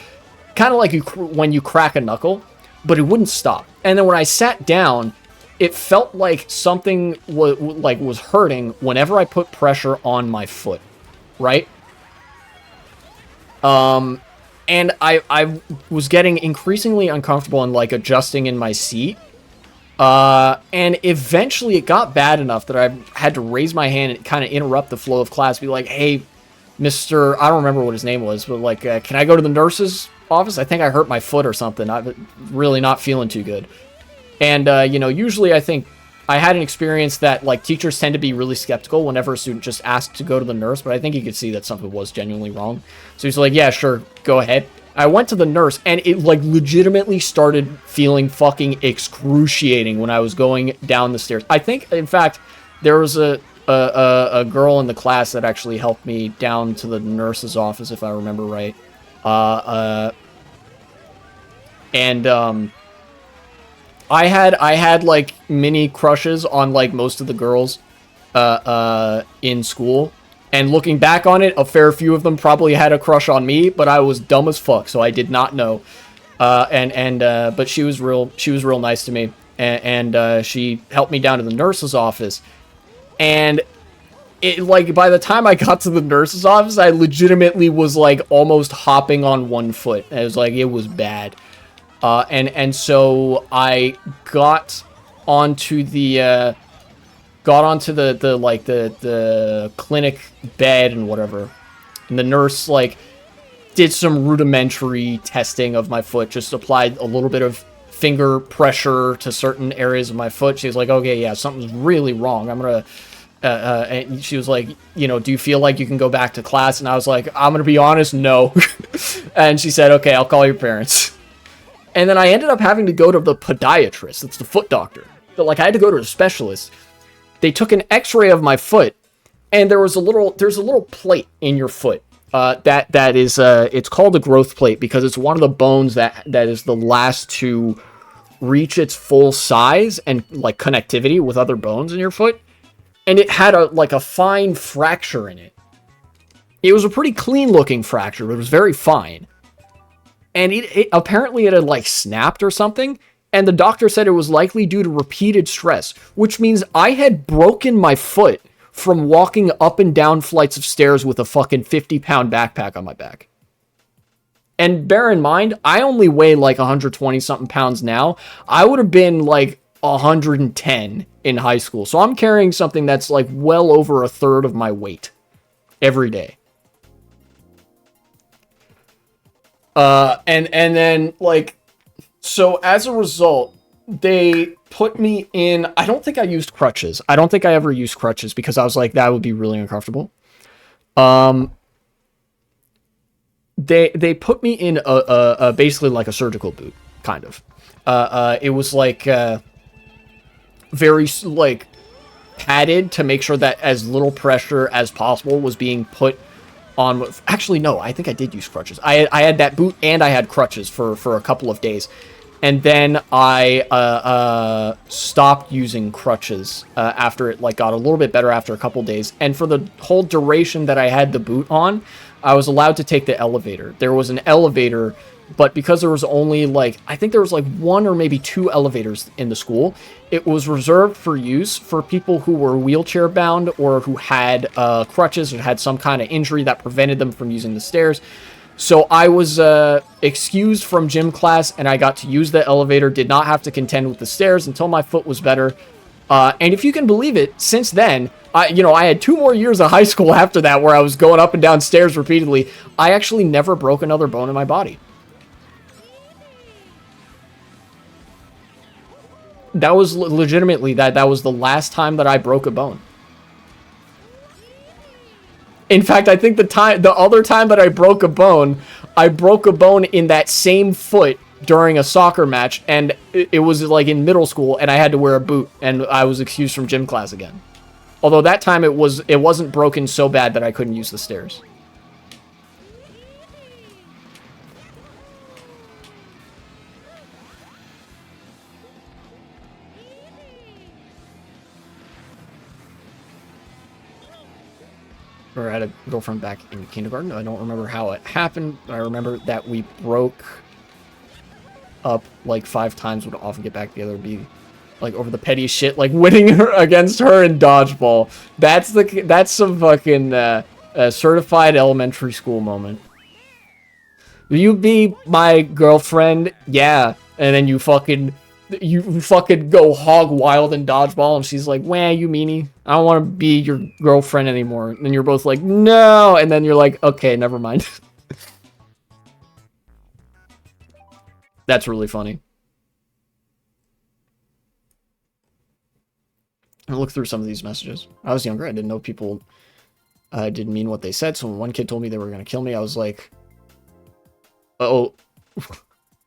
Kind of like when you crack a knuckle, but it wouldn't stop. And then when I sat down, it felt like something was hurting whenever I put pressure on my foot, right? And I was getting increasingly uncomfortable and like adjusting in my seat. And eventually it got bad enough that I had to raise my hand and kind of interrupt the flow of class, be like, hey, Mr. I don't remember what his name was, but like, can I go to the nurse's office? I think I hurt my foot or something. I'm really not feeling too good. And, usually I think I had an experience that like teachers tend to be really skeptical whenever a student just asked to go to the nurse, but I think you could see that something was genuinely wrong. So he's like, yeah, sure, go ahead. I went to the nurse and it like legitimately started feeling fucking excruciating when I was going down the stairs. I think, in fact, there was a girl in the class that actually helped me down to the nurse's office, if I remember right. I had like mini crushes on like most of the girls in school. And looking back on it, a fair few of them probably had a crush on me, but I was dumb as fuck, so I did not know. But she was real nice to me, and she helped me down to the nurse's office. And it like by the time I got to the nurse's office, I legitimately was like almost hopping on one foot. It was bad. So I got onto the the clinic bed and whatever. And the nurse like did some rudimentary testing of my foot, just applied a little bit of finger pressure to certain areas of my foot. She was like, okay, yeah, something's really wrong. I'm gonna and she was like, do you feel like you can go back to class? And I was like, I'm gonna be honest, no. And she said, okay, I'll call your parents. And then I ended up having to go to the podiatrist. It's the foot doctor. But like I had to go to a specialist. They took an x-ray of my foot, and there's a little plate in your foot. That is it's called a growth plate because it's one of the bones that is the last to reach its full size and like connectivity with other bones in your foot. And it had a fine fracture in it. It was a pretty clean looking fracture, but it was very fine. And it apparently it had like snapped or something. And the doctor said it was likely due to repeated stress, which means I had broken my foot from walking up and down flights of stairs with a fucking 50-pound backpack on my back. And bear in mind, I only weigh like 120-something pounds now. I would have been like 110 in high school. So I'm carrying something that's like well over a third of my weight every day. And then like... So as a result, they put me in... I don't think I used crutches. I don't think I ever used crutches because I was like, that would be really uncomfortable. They put me in a basically like a surgical boot, kind of. It was like very like padded to make sure that as little pressure as possible was being put on. Actually, no, I think I did use crutches. I had that boot and I had crutches for a couple of days. And then I stopped using crutches after it like got a little bit better after a couple days. And for the whole duration that I had the boot on, I was allowed to take the elevator. There was an elevator, but because there was only like, I think there was like 1 or maybe 2 elevators in the school, it was reserved for use for people who were wheelchair bound or who had crutches or had some kind of injury that prevented them from using the stairs. So I was excused from gym class and I got to use the elevator, did not have to contend with the stairs until my foot was better. And if you can believe it, since then, I had 2 more years of high school after that where I was going up and down stairs repeatedly. I actually never broke another bone in my body. That was legitimately that was the last time that I broke a bone. In fact, I think the other time that I broke a bone in that same foot during a soccer match, and it was like in middle school, and I had to wear a boot, and I was excused from gym class again. Although that time it wasn't broken so bad that I couldn't use the stairs. Or I had a girlfriend back in kindergarten. I don't remember how it happened. I remember that we broke up like 5 times, would often get back together, be like over the pettiest shit, like winning her against her in dodgeball. That's some fucking certified elementary school moment. Will you be my girlfriend? Yeah. And then you fucking go hog wild in dodgeball, and she's like, "Wah, you meanie. I don't want to be your girlfriend anymore." And you're both like, "No." And then you're like, "Okay, never mind." That's really funny. I looked through some of these messages. I was younger. I didn't know people didn't mean what they said. So when one kid told me they were going to kill me, I was like, "Oh."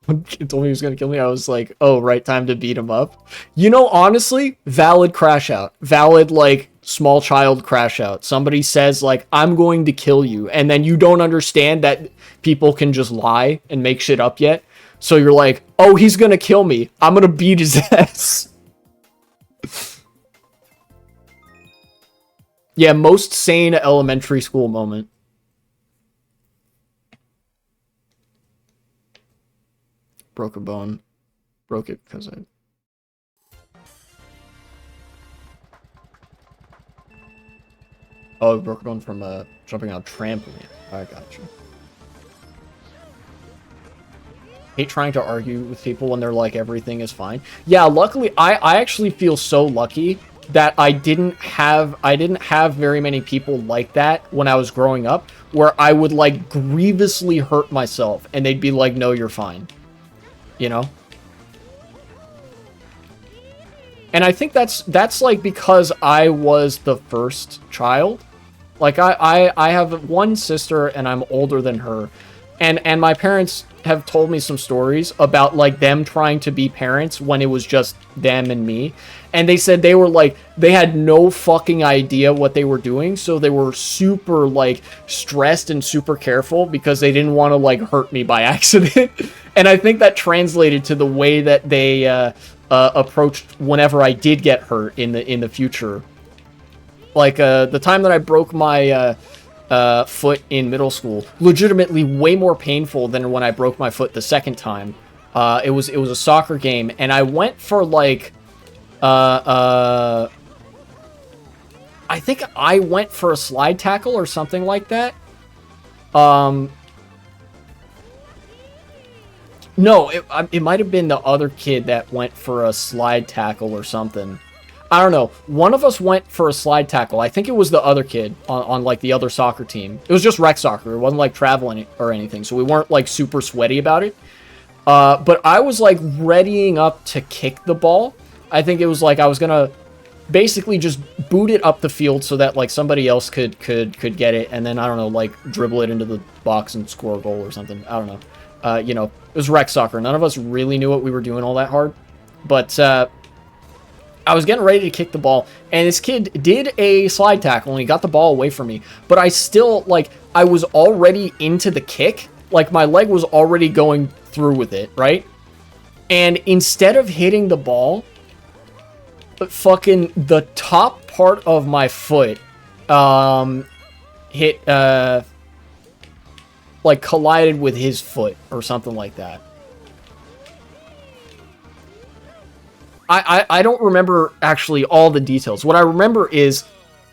One kid told me he was going to kill me. I was like, "Oh, right time to beat him up." You know, honestly, valid crash out. Valid, like, small child crash out. Somebody says, like, "I'm going to kill you." And then you don't understand that people can just lie and make shit up yet. So you're like, "Oh, he's going to kill me. I'm going to beat his ass." Yeah, most sane elementary school moment. Broke a bone. Broke it because I... Oh, broke a bone from jumping on a trampoline. I got you. Hate trying to argue with people when they're like, everything is fine. Yeah, luckily, I actually feel so lucky that I didn't have very many people like that when I was growing up, where I would like grievously hurt myself and they'd be like, "No, you're fine." You know? And I think that's like because I was the first child. Like I have one sister and I'm older than her. And my parents have told me some stories about like them trying to be parents when it was just them and me. And they said they were like, they had no fucking idea what they were doing. So they were super like stressed and super careful because they didn't want to like hurt me by accident. And I think that translated to the way that they approached whenever I did get hurt in the future. Like the time that I broke my foot in middle school, legitimately way more painful than when I broke my foot the second time. It was a soccer game, and I went for like I think I went for a slide tackle or something like that. No, it might have been the other kid that went for a slide tackle or something. I don't know. One of us went for a slide tackle. I think it was the other kid on like the other soccer team. It was just rec soccer. It wasn't like traveling or anything. So we weren't like super sweaty about it. But I was like readying up to kick the ball. I think it was like I was going to basically just boot it up the field so that like somebody else could get it. And then, I don't know, like dribble it into the box and score a goal or something. I don't know. You know, it was rec soccer. None of us really knew what we were doing all that hard. But I was getting ready to kick the ball, and this kid did a slide tackle, and he got the ball away from me. But I still, like, I was already into the kick. Like, my leg was already going through with it, right? And instead of hitting the ball, fucking the top part of my foot hit, like, collided with his foot or something like that. I don't remember actually all the details. What I remember is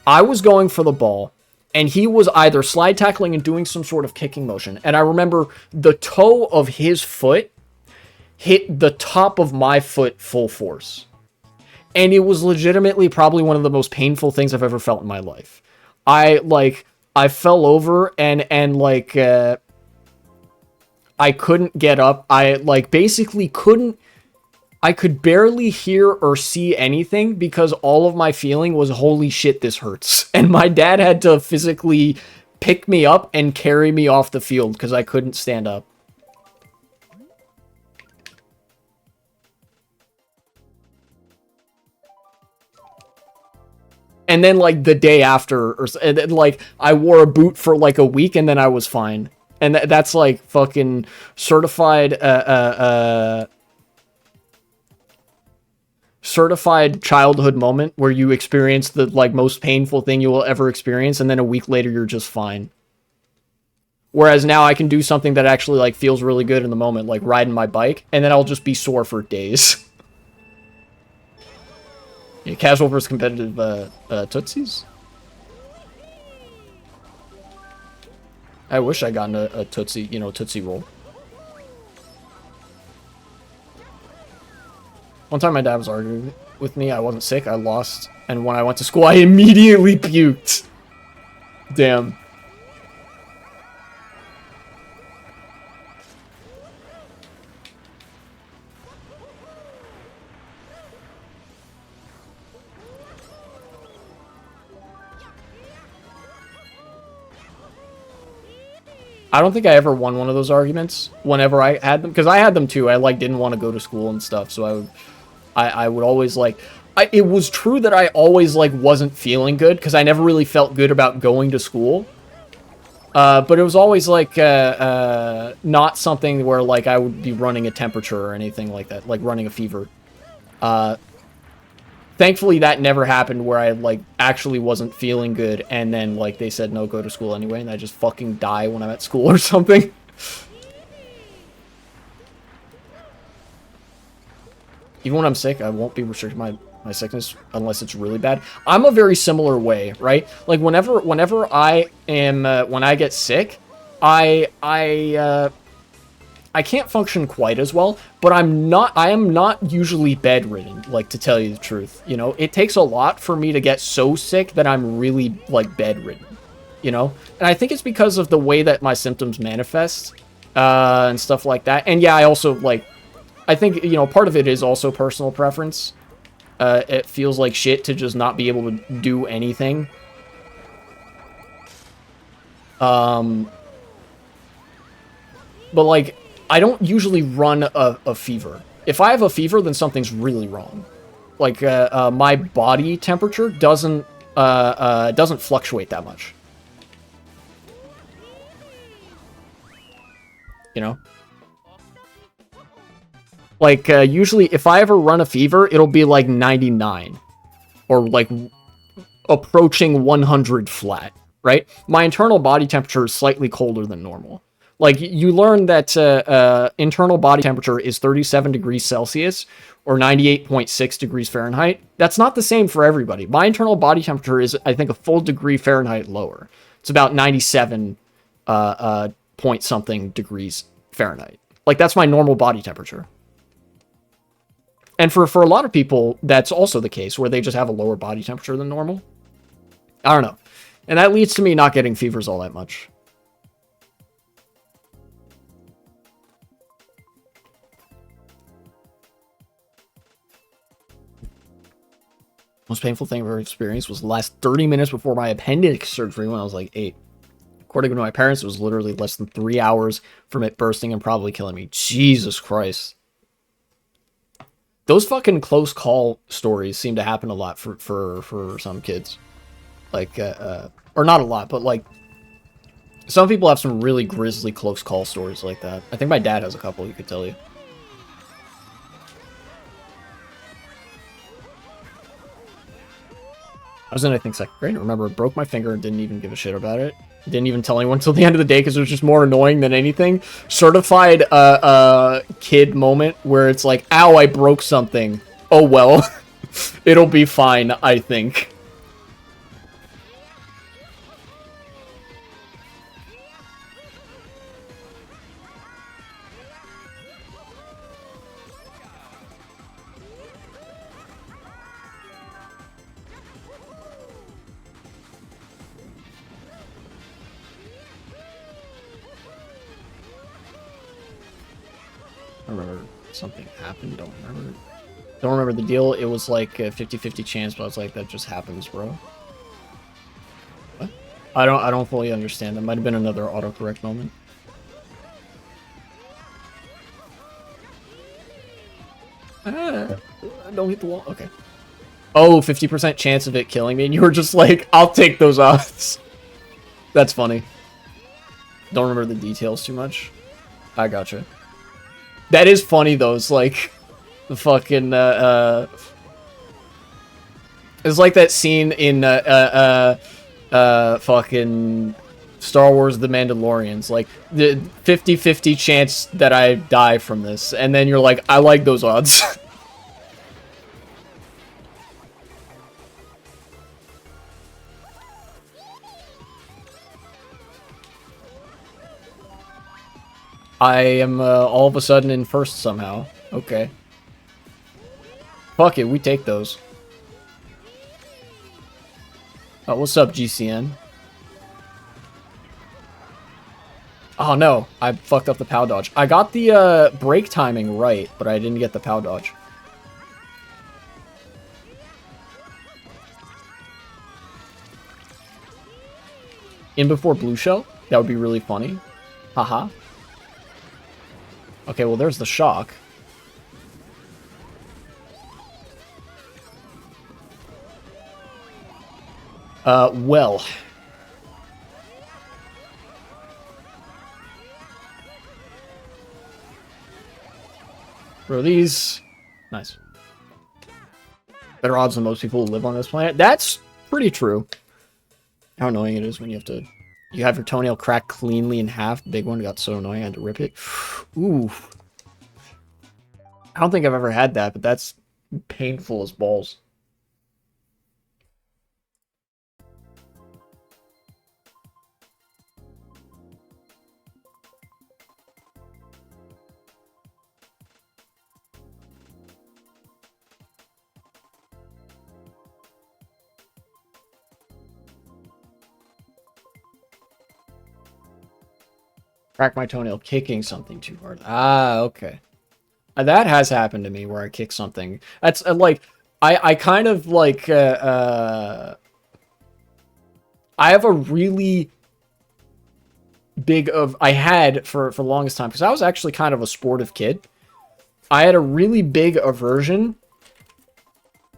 I was going for the ball, and he was either slide tackling and doing some sort of kicking motion. And I remember the toe of his foot hit the top of my foot full force. And it was legitimately probably one of the most painful things I've ever felt in my life. I fell over and like, I couldn't get up. I like basically couldn't, I could barely hear or see anything because all of my feeling was, holy shit, this hurts. And my dad had to physically pick me up and carry me off the field because I couldn't stand up. And then like the day after, and then, like I wore a boot for like a week and then I was fine. And that's like fucking certified, certified childhood moment where you experience the like most painful thing you will ever experience, and then a week later you're just fine. Whereas now I can do something that actually like feels really good in the moment, like riding my bike, and then I'll just be sore for days. Yeah, casual versus competitive Tootsies? I wish I gotten a Tootsie, you know, Tootsie Roll. One time my dad was arguing with me. I wasn't sick. I lost. And when I went to school, I immediately puked. Damn. I don't think I ever won one of those arguments whenever I had them, because I had them too. I like didn't want to go to school and stuff, so I would always like, it was true that I always like wasn't feeling good because I never really felt good about going to school. But it was always like not something where like I would be running a temperature or anything like that, like running a fever. Thankfully, that never happened where I, like, actually wasn't feeling good, and then, like, they said, no, go to school anyway, and I just fucking die when I'm at school or something. Even when I'm sick, I won't be restricted my sickness unless it's really bad. I'm a very similar way, right? Like, whenever I am, when I get sick, I can't function quite as well, but I am not usually bedridden, like, to tell you the truth, you know? It takes a lot for me to get so sick that I'm really, like, bedridden, you know? And I think it's because of the way that my symptoms manifest, and stuff like that. And yeah, I also, like, I think, you know, part of it is also personal preference. It feels like shit to just not be able to do anything. But, like, I don't usually run a fever. If I have a fever, then something's really wrong. Like, my body temperature doesn't fluctuate that much. You know? Like, usually, if I ever run a fever, it'll be, like, 99. Or, like, approaching 100 flat, right? My internal body temperature is slightly colder than normal. Like, you learn that internal body temperature is 37 degrees Celsius or 98.6 degrees Fahrenheit. That's not the same for everybody. My internal body temperature is, I think, a full degree Fahrenheit lower. It's about 97 point something degrees Fahrenheit. Like, that's my normal body temperature. And for a lot of people, that's also the case, where they just have a lower body temperature than normal. I don't know. And that leads to me not getting fevers all that much. Most painful thing I've ever experienced was the last 30 minutes before my appendix surgery when I was like 8. According to my parents, it was literally less than 3 hours from it bursting and probably killing me. Jesus Christ. Those fucking close call stories seem to happen a lot for some kids. Like, or not a lot, but like, some people have some really grisly close call stories like that. I think my dad has a couple, he could tell you. I was in, I think, second grade. I remember, broke my finger and didn't even give a shit about it. Didn't even tell anyone until the end of the day because it was just more annoying than anything. Certified kid moment where it's like, ow, I broke something. Oh, well. It'll be fine, I think. I remember something happened. Don't remember. Don't remember the deal. It was like a 50-50 chance, but I was like, that just happens, bro. What? I don't fully understand. That might have been another autocorrect moment. Don't hit the wall. Okay. Oh, 50% chance of it killing me, and you were just like, I'll take those odds. That's funny. Don't remember the details too much. I gotcha. That is funny, though. It's like the fucking, it's like that scene in, fucking Star Wars The Mandalorians. Like, the 50-50 chance that I die from this. And then you're like, I like those odds. I am all of a sudden in first somehow. Okay. Fuck it, we take those. What's up, GCN? Oh no, I fucked up the POW dodge. I got the brake timing right, but I didn't get the POW dodge. In before blue shell? That would be really funny. Haha. Okay, well, there's the shock. Well. Bro, these... Nice. Better odds than most people who live on this planet. That's pretty true. How annoying it is when you have to... You have your toenail cracked cleanly in half. The big one got so annoying I had to rip it. Ooh. I don't think I've ever had that, but that's painful as balls. Crack my toenail kicking something too hard. Ah, okay. That has happened to me where I kick something. That's like, I kind of like, I have a really big I had for the longest time, because I was actually kind of a sportive kid. I had a really big aversion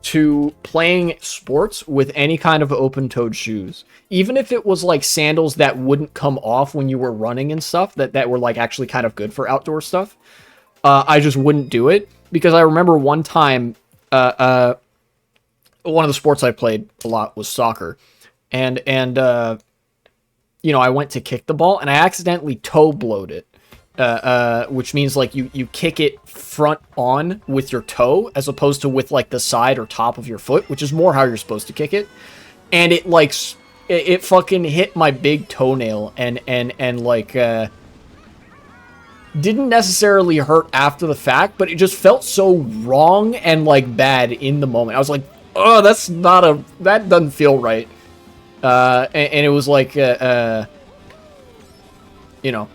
to playing sports with any kind of open-toed shoes. Even if it was like sandals that wouldn't come off when you were running and stuff, that were like actually kind of good for outdoor stuff. I just wouldn't do it, because I remember one time, one of the sports I played a lot was soccer, and you know, I went to kick the ball and I accidentally toe blowed it, which means like you kick it front on with your toe as opposed to with like the side or top of your foot, which is more how you're supposed to kick it, and it like it fucking hit my big toenail and like didn't necessarily hurt after the fact, but it just felt so wrong and like bad in the moment. I was like, oh, that doesn't feel right. And it was like, you know,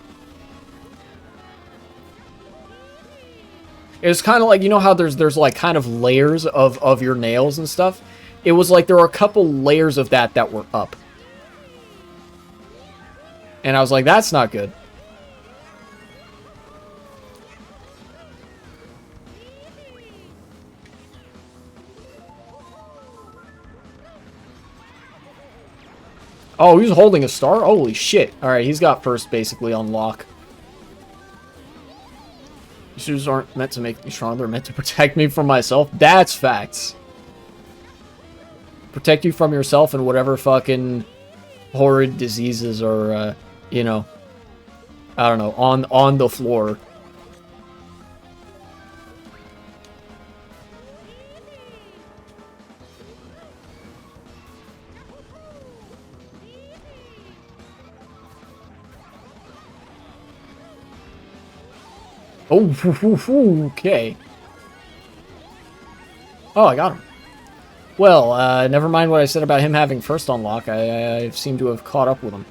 it was kind of like, you know how there's like kind of layers of your nails and stuff. It was like there were a couple layers of that were up. And I was like, that's not good. Oh, he's holding a star? Holy shit. Alright, he's got first basically on lock. Shoes aren't meant to make me stronger, they're meant to protect me from myself. That's facts. Protect you from yourself and whatever fucking horrid diseases are, you know, I don't know, on the floor. Oh, okay. Oh, I got him. Well, never mind what I said about him having first unlock. I seem to have caught up with him.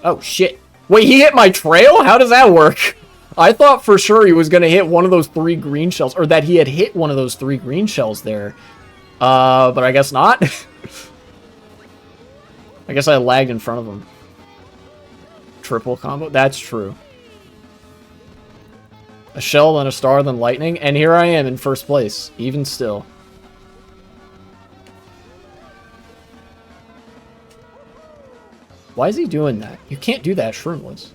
Oh, shit. Wait, he hit my trail? How does that work? I thought for sure he was going to hit one of those 3 green shells, or that he had hit one of those 3 green shells there. But I guess not. I guess I lagged in front of him. Triple combo? That's true. A shell, then a star, then lightning, and here I am in first place, even still. Why is he doing that? You can't do that, Shroomless.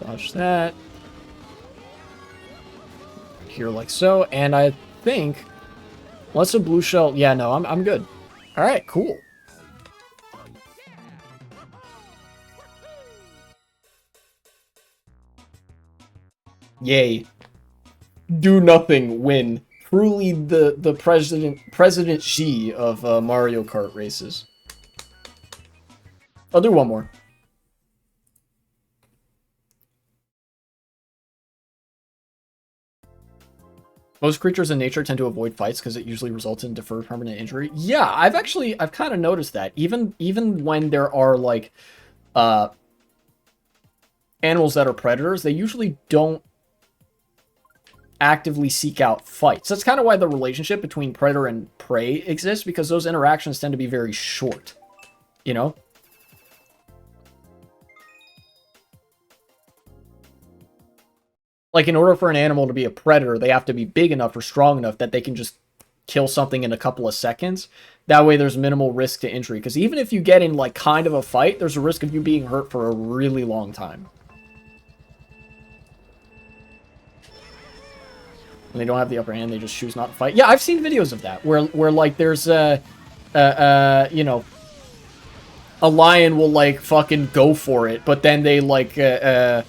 Dodge that. Here like so, and I think... Unless a blue shell... Yeah, no, I'm good. Alright, cool. Yay. Do nothing, win. Truly the President Xi of Mario Kart races. I'll do one more. Most creatures in nature tend to avoid fights because it usually results in deferred permanent injury. Yeah, I've kind of noticed that. Even when there are like animals that are predators, they usually don't actively seek out fights. That's kind of why the relationship between predator and prey exists, because those interactions tend to be very short, you know? Like, in order for an animal to be a predator, they have to be big enough or strong enough that they can just kill something in a couple of seconds. That way there's minimal risk to injury, because even if you get in, like, kind of a fight, there's a risk of you being hurt for a really long time. When they don't have the upper hand, they just choose not to fight. Yeah, I've seen videos of that, where like, there's, you know, a lion will, like, fucking go for it, but then they, like,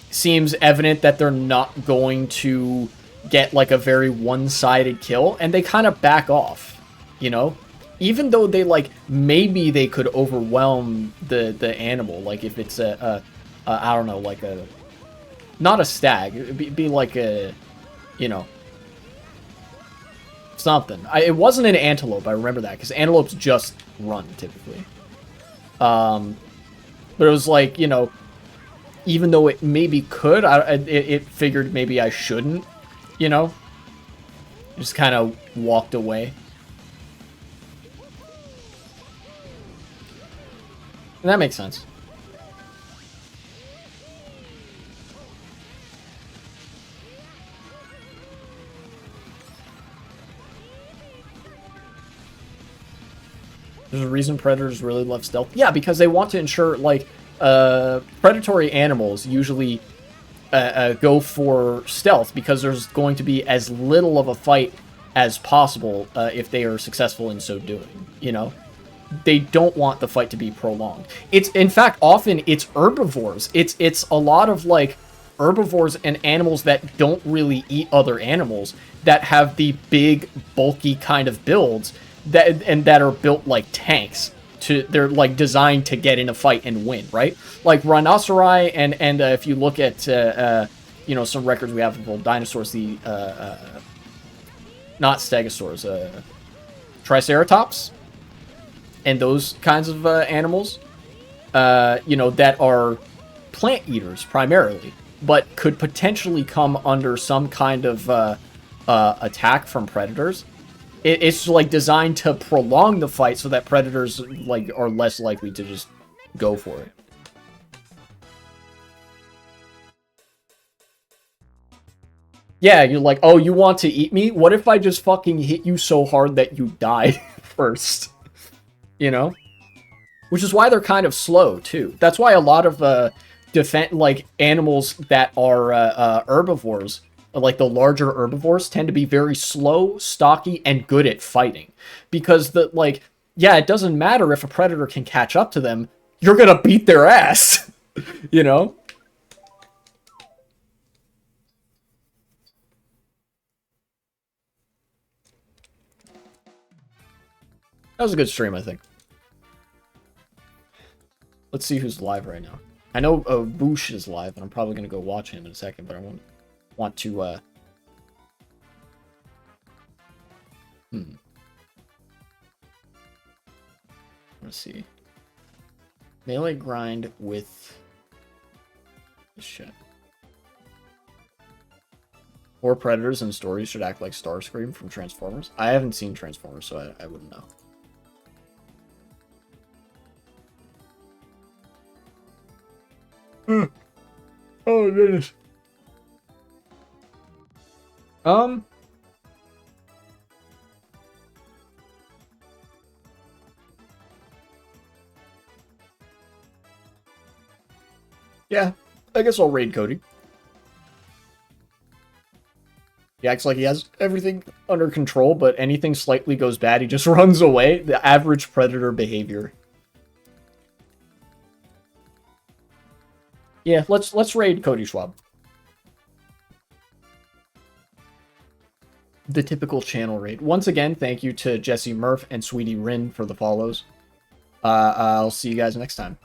seems evident that they're not going to get, like, a very one-sided kill, and they kind of back off, you know? Even though they, like, maybe they could overwhelm the animal, like, if it's I don't know, like a... Not a stag, it'd be like a... You know, something. It wasn't an antelope, I remember that, because antelopes just run, typically. But it was like, you know, even though it maybe could, it figured maybe I shouldn't, you know? Just kind of walked away. And that makes sense. There's a reason predators really love stealth. Yeah, because they want to ensure, like, predatory animals usually go for stealth because there's going to be as little of a fight as possible if they are successful in so doing, you know? They don't want the fight to be prolonged. It's, in fact, often it's herbivores. It's a lot of, like, herbivores and animals that don't really eat other animals that have the big, bulky kind of builds that are built like tanks. They're like designed to get in a fight and win, right? Like rhinoceri, and if you look at you know, some records we have of old dinosaurs, the not stegosaurs, triceratops, and those kinds of animals, you know, that are plant eaters primarily, but could potentially come under some kind of attack from predators. It's like designed to prolong the fight so that predators like are less likely to just go for it. Yeah, you're like, oh, you want to eat me? What if I just fucking hit you so hard that you die first? You know? Which is why they're kind of slow, too. That's why a lot of like animals that are herbivores, like the larger herbivores, tend to be very slow, stocky, and good at fighting. Because, like, yeah, it doesn't matter if a predator can catch up to them. You're gonna beat their ass. You know? That was a good stream, I think. Let's see who's live right now. I know Boosh is live, and I'm probably going to go watch him in a second, but I want to... Let's see. Melee grind with shit. More predators and stories should act like Starscream from Transformers. I haven't seen Transformers, so I wouldn't know. Oh goodness. Yeah, I guess I'll raid Cody. He acts like he has everything under control, but anything slightly goes bad, he just runs away. The average predator behavior. Yeah, let's raid Cody Schwab. The typical channel raid. Once again, thank you to Jesse Murph and Sweetie Rin for the follows. I'll see you guys next time.